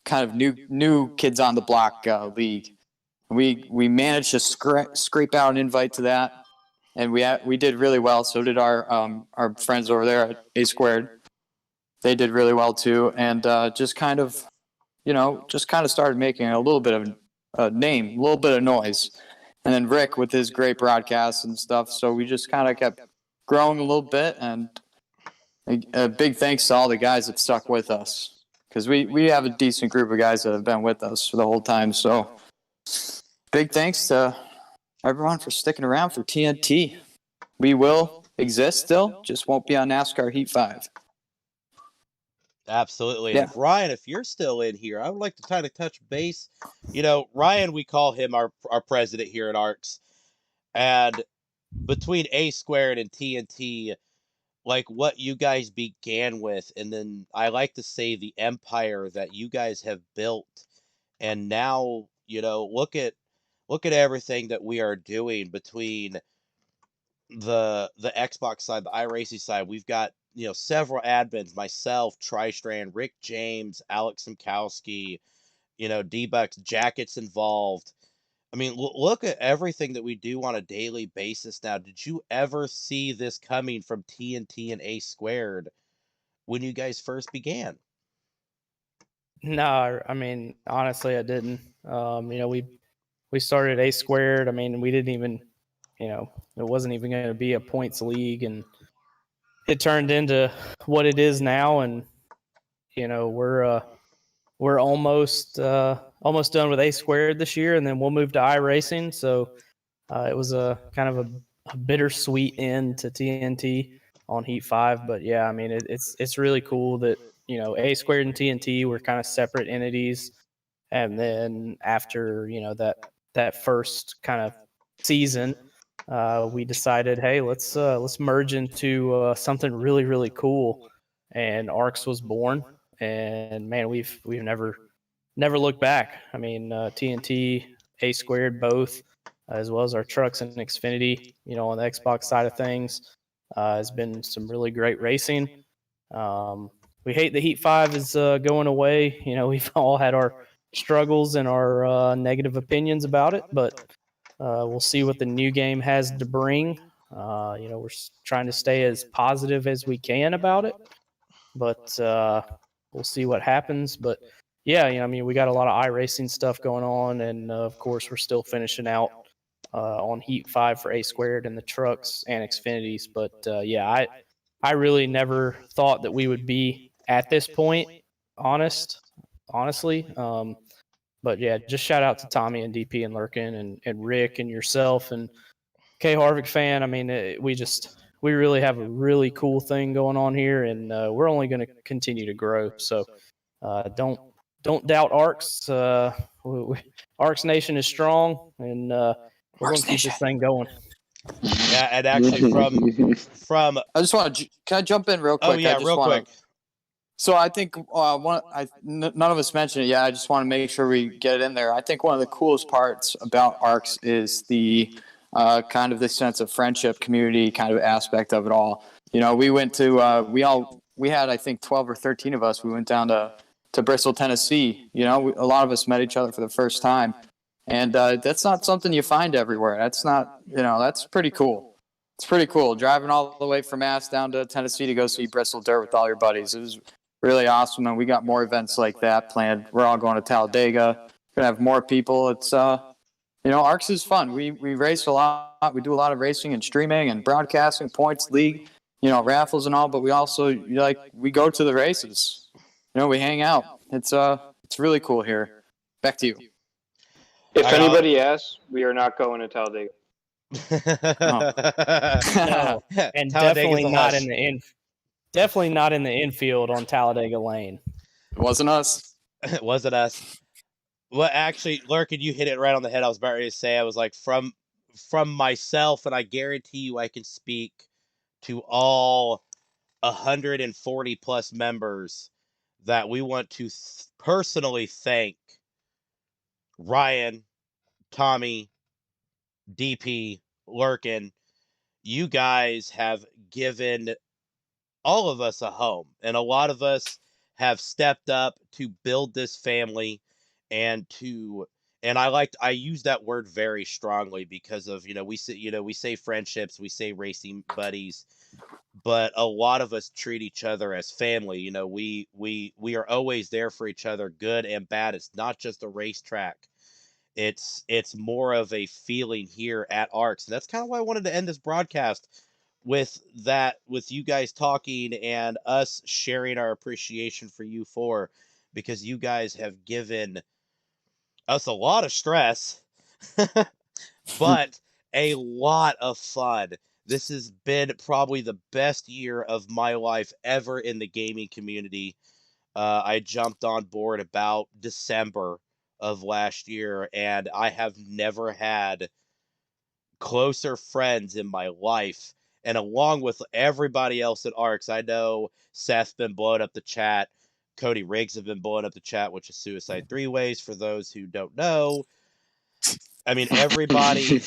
C: kind of new kids on the block league. We managed to scrape out an invite to that, and we did really well. So did our friends over there at A Squared. They did really well too, and just kind of started making a little bit of a name, a little bit of noise. And then Rick with his great broadcasts and stuff. So we just kind of kept growing a little bit, and a big thanks to all the guys that stuck with us, because we have a decent group of guys that have been with us for the whole time. So big thanks to everyone for sticking around for TNT. We will exist still, just won't be on NASCAR Heat 5.
A: Absolutely.
C: Yeah.
A: And if Ryan, if you're still in here, I would like to kind of touch base. Ryan, we call him our president here at ARCS. And between A Squared and TNT, like what you guys began with, and then I like to say the empire that you guys have built. And now, look at everything that we are doing between the Xbox side, the iRacing side. We've got several admins, myself, Tristrand, Rick James, Alex Simkowski, D-Bucks, Jackets involved. I mean, look at everything that we do on a daily basis now. Did you ever see this coming from TNT and A Squared when you guys first began?
F: No, I mean, honestly, I didn't. We started A Squared. I mean, we didn't even, it wasn't even going to be a points league, and it turned into what it is now. And we're almost done with A Squared this year, and then we'll move to iRacing. So it was a kind of a bittersweet end to TNT on Heat 5. But yeah, I mean, it's really cool that A Squared and TNT were kind of separate entities, and then after that first kind of season, we decided, hey, let's merge into something really, really cool, and ARCS was born. And man, we've never looked back. I mean, TNT, A Squared, both, as well as our trucks and Xfinity, on the Xbox side of things, has been some really great racing. We hate the Heat 5 is going away. We've all had our struggles and our negative opinions about it, but we'll see what the new game has to bring. We're trying to stay as positive as we can about it, but we'll see what happens. But yeah, I mean, we got a lot of iRacing stuff going on, and of course, we're still finishing out on Heat 5 for A Squared and the trucks and Xfinities. But yeah, I really never thought that we would be at this point, honestly. But yeah, just shout out to Tommy and DP and Lurkin and Rick and yourself and K Harvick fan. I mean, we really have a really cool thing going on here, and we're only going to continue to grow. So don't doubt ARCS. ARCS Nation is strong, and we're going to keep this thing going.
A: Yeah, and actually from
C: I just want to can I jump in real quick?
A: Oh yeah, real quick.
C: So I think none of us mentioned it yet. I just want to make sure we get it in there. I think one of the coolest parts about ARCS is the kind of this sense of friendship, community kind of aspect of it all. We went to we had, I think, 12 or 13 of us. We went down to Bristol, Tennessee. A lot of us met each other for the first time, and that's not something you find everywhere. That's not, that's pretty cool. It's pretty cool driving all the way from Mass down to Tennessee to go see Bristol Dirt with all your buddies. It was really awesome, and we got more events like that planned. We're all going to Talladega. Gonna have more people. It's ARCS is fun. We race a lot. We do a lot of racing and streaming and broadcasting, points, league. raffles and all, but we also we go to the races. We hang out. It's really cool here. Back to you.
D: If anybody asks, we are not going to Talladega.
F: No, and definitely not in the infield on Talladega Lane.
C: It wasn't us.
A: It wasn't us. Well, actually, Lurkin, you hit it right on the head. I was about ready to say, I was like, from myself, and I guarantee you I can speak to all 140 plus members, that we want to personally thank Ryan, Tommy, DP, Lurkin. You guys have given all of us a home, and a lot of us have stepped up to build this family, and I use that word very strongly because of, we say friendships, we say racing buddies, but a lot of us treat each other as family. We are always there for each other, good and bad. It's not just a racetrack. It's more of a feeling here at ARCS. And that's kind of why I wanted to end this broadcast with you guys talking and us sharing our appreciation for you four, because you guys have given us a lot of stress, but a lot of fun. This has been probably the best year of my life ever in the gaming community. I jumped on board about December of last year, and I have never had closer friends in my life. And along with everybody else at ARCS, I know Seth's been blowing up the chat. Cody Riggs have been blowing up the chat, which is Suicide Three Ways, for those who don't know. I mean, everybody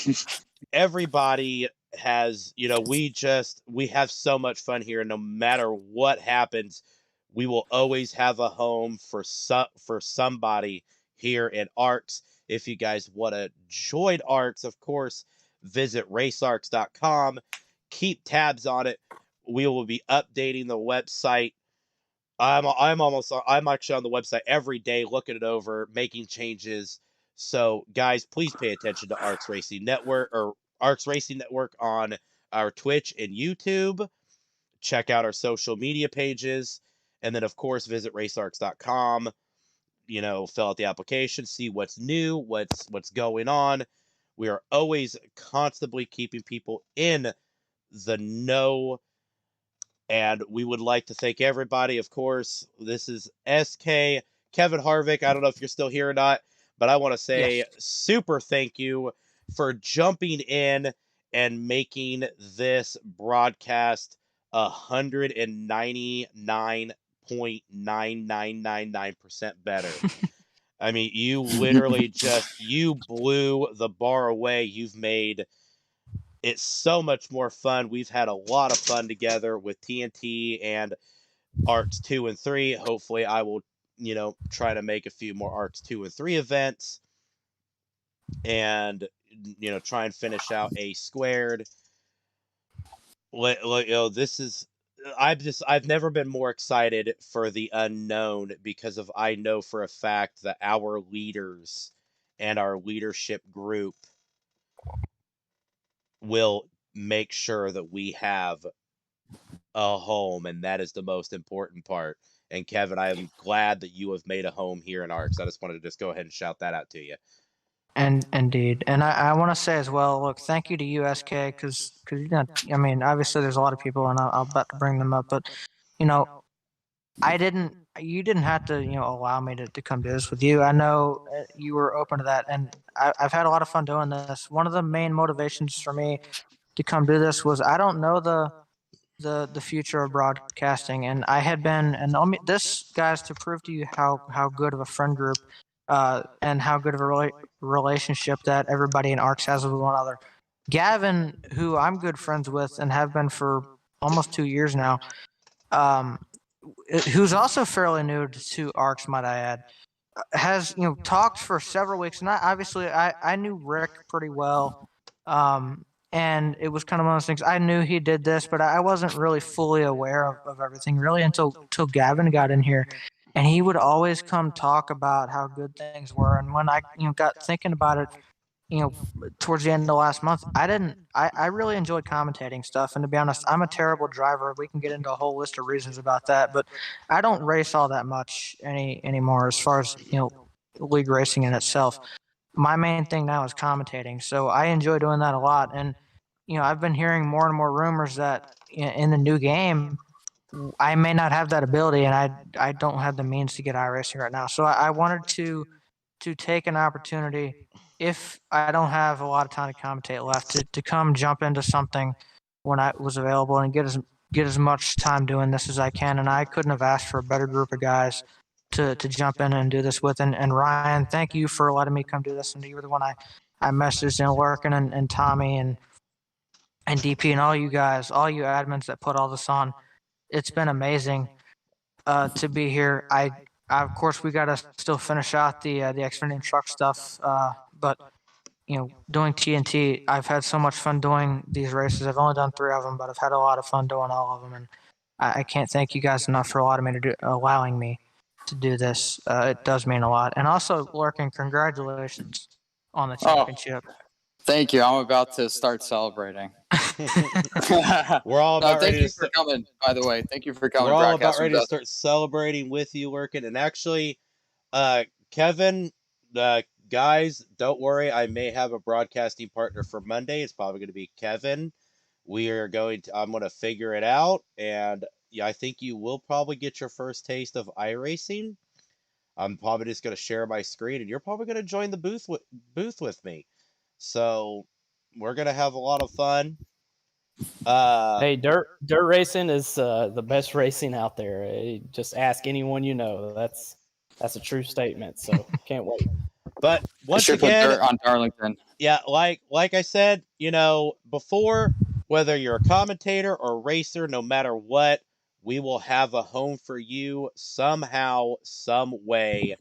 A: has, we have so much fun here, and no matter what happens, we will always have a home for somebody here at ARCS. If you guys want to join ARCS, of course, visit racearcs.com. Keep tabs on it. We will be updating the website. I'm actually on the website every day, looking it over, making changes. So, guys, please pay attention to ARCS Racing Network, or ARCS Racing Network, on our Twitch and YouTube. Check out our social media pages, and then, of course, visit racearcs.com. Fill out the application, see what's new, what's going on. We are always constantly keeping people in the know, and we would like to thank everybody. Of course, this is SK, Kevin Harvick. I don't know if you're still here or not, but I want to say super thank you for jumping in and making this broadcast 199.9999% better. I mean, you literally you blew the bar away. You've made it so much more fun. We've had a lot of fun together with TNT and ARCS 2 and 3. Hopefully I will, try to make a few more ARCS 2 and 3 events, and, try and finish out A squared. I've never been more excited for the unknown, because I know for a fact that our leaders and our leadership group will make sure that we have a home, and that is the most important part. And Kevin, I am glad that you have made a home here in ARCS. I just wanted to go ahead and shout that out to you.
B: And indeed, and I want to say as well, look, thank you to USK, because I mean, obviously there's a lot of people, and I'll about to bring them up, but you didn't have to allow me to come do this with you. I know you were open to that, and I've had a lot of fun doing this. One of the main motivations for me to come do this was, I don't know the future of broadcasting, and I had been, and this, guys, to prove to you how good of a friend group and how good of a relationship that everybody in ARCS has with one another. Gavin, who I'm good friends with and have been for almost 2 years now, who's also fairly new to ARCS, might I add, has talked for several weeks, and I knew Rick pretty well, and it was kind of one of those things. I knew he did this, but I wasn't really fully aware of everything really until Gavin got in here, and he would always come talk about how good things were. And when I got thinking about it, towards the end of last month, I really enjoyed commentating stuff. And to be honest, I'm a terrible driver. We can get into a whole list of reasons about that, but I don't race all that much anymore as far as, league racing in itself. My main thing now is commentating. So I enjoy doing that a lot. And, I've been hearing more and more rumors that in the new game, I may not have that ability, and I don't have the means to get iRacing right now. So I wanted to take an opportunity, if I don't have a lot of time to commentate left, to come jump into something when I was available and get as much time doing this as I can. And I couldn't have asked for a better group of guys to jump in and do this with. And Ryan, thank you for letting me come do this. And you were the one I messaged in Lurkin and Tommy and DP and all you guys, all you admins that put all this on. It's been amazing to be here. Of course, we got to still finish out the Xfinity truck stuff. But doing TNT, I've had so much fun doing these races. I've only done 3 of them, but I've had a lot of fun doing all of them. And I can't thank you guys enough for allowing me to do this. It does mean a lot. And also, Lurkin, congratulations on the championship.
C: Thank you. I'm about to start celebrating.
A: We're all about ready
C: thank you
A: to
C: for coming, by the way. Thank you for coming.
A: We're all about ready to start celebrating with you, Lurkin. And actually, Kevin, guys, don't worry. I may have a broadcasting partner for Monday. It's probably going to be Kevin. I'm going to figure it out. And yeah, I think you will probably get your first taste of iRacing. I'm probably just going to share my screen, and you're probably going to join the booth with me. So we're going to have a lot of fun.
F: Hey, dirt racing is the best racing out there. Just ask anyone you know. That's a true statement. So can't wait.
A: But once
C: put
A: again,
C: dirt on Darlington.
A: Yeah, like I said, before, whether you're a commentator or racer, no matter what, we will have a home for you somehow, some way.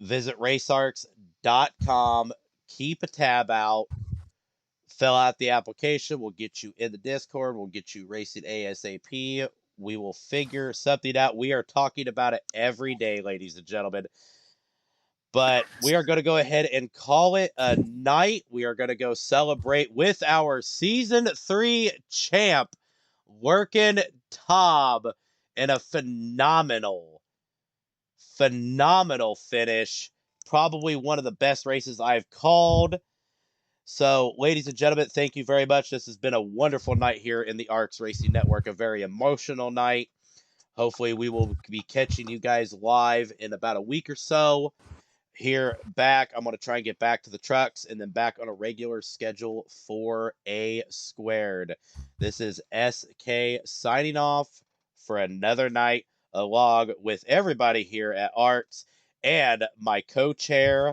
A: Visit racearcs.com. Keep a tab out. Fill out the application. We'll get you in the Discord. We'll get you racing ASAP. We will figure something out. We are talking about it every day, ladies and gentlemen. But we are going to go ahead and call it a night. We are going to go celebrate with our Season 3 champ, Lurkin Tob, in a phenomenal finish. Probably one of the best races I've called. So, ladies and gentlemen, thank you very much. This has been a wonderful night here in the ARCS Racing Network, a very emotional night. Hopefully, we will be catching you guys live in about a week or so. Here back, I'm going to try and get back to the trucks and then back on a regular schedule for A Squared. This is SK signing off for another night along with everybody here at ARCS and my co-chair,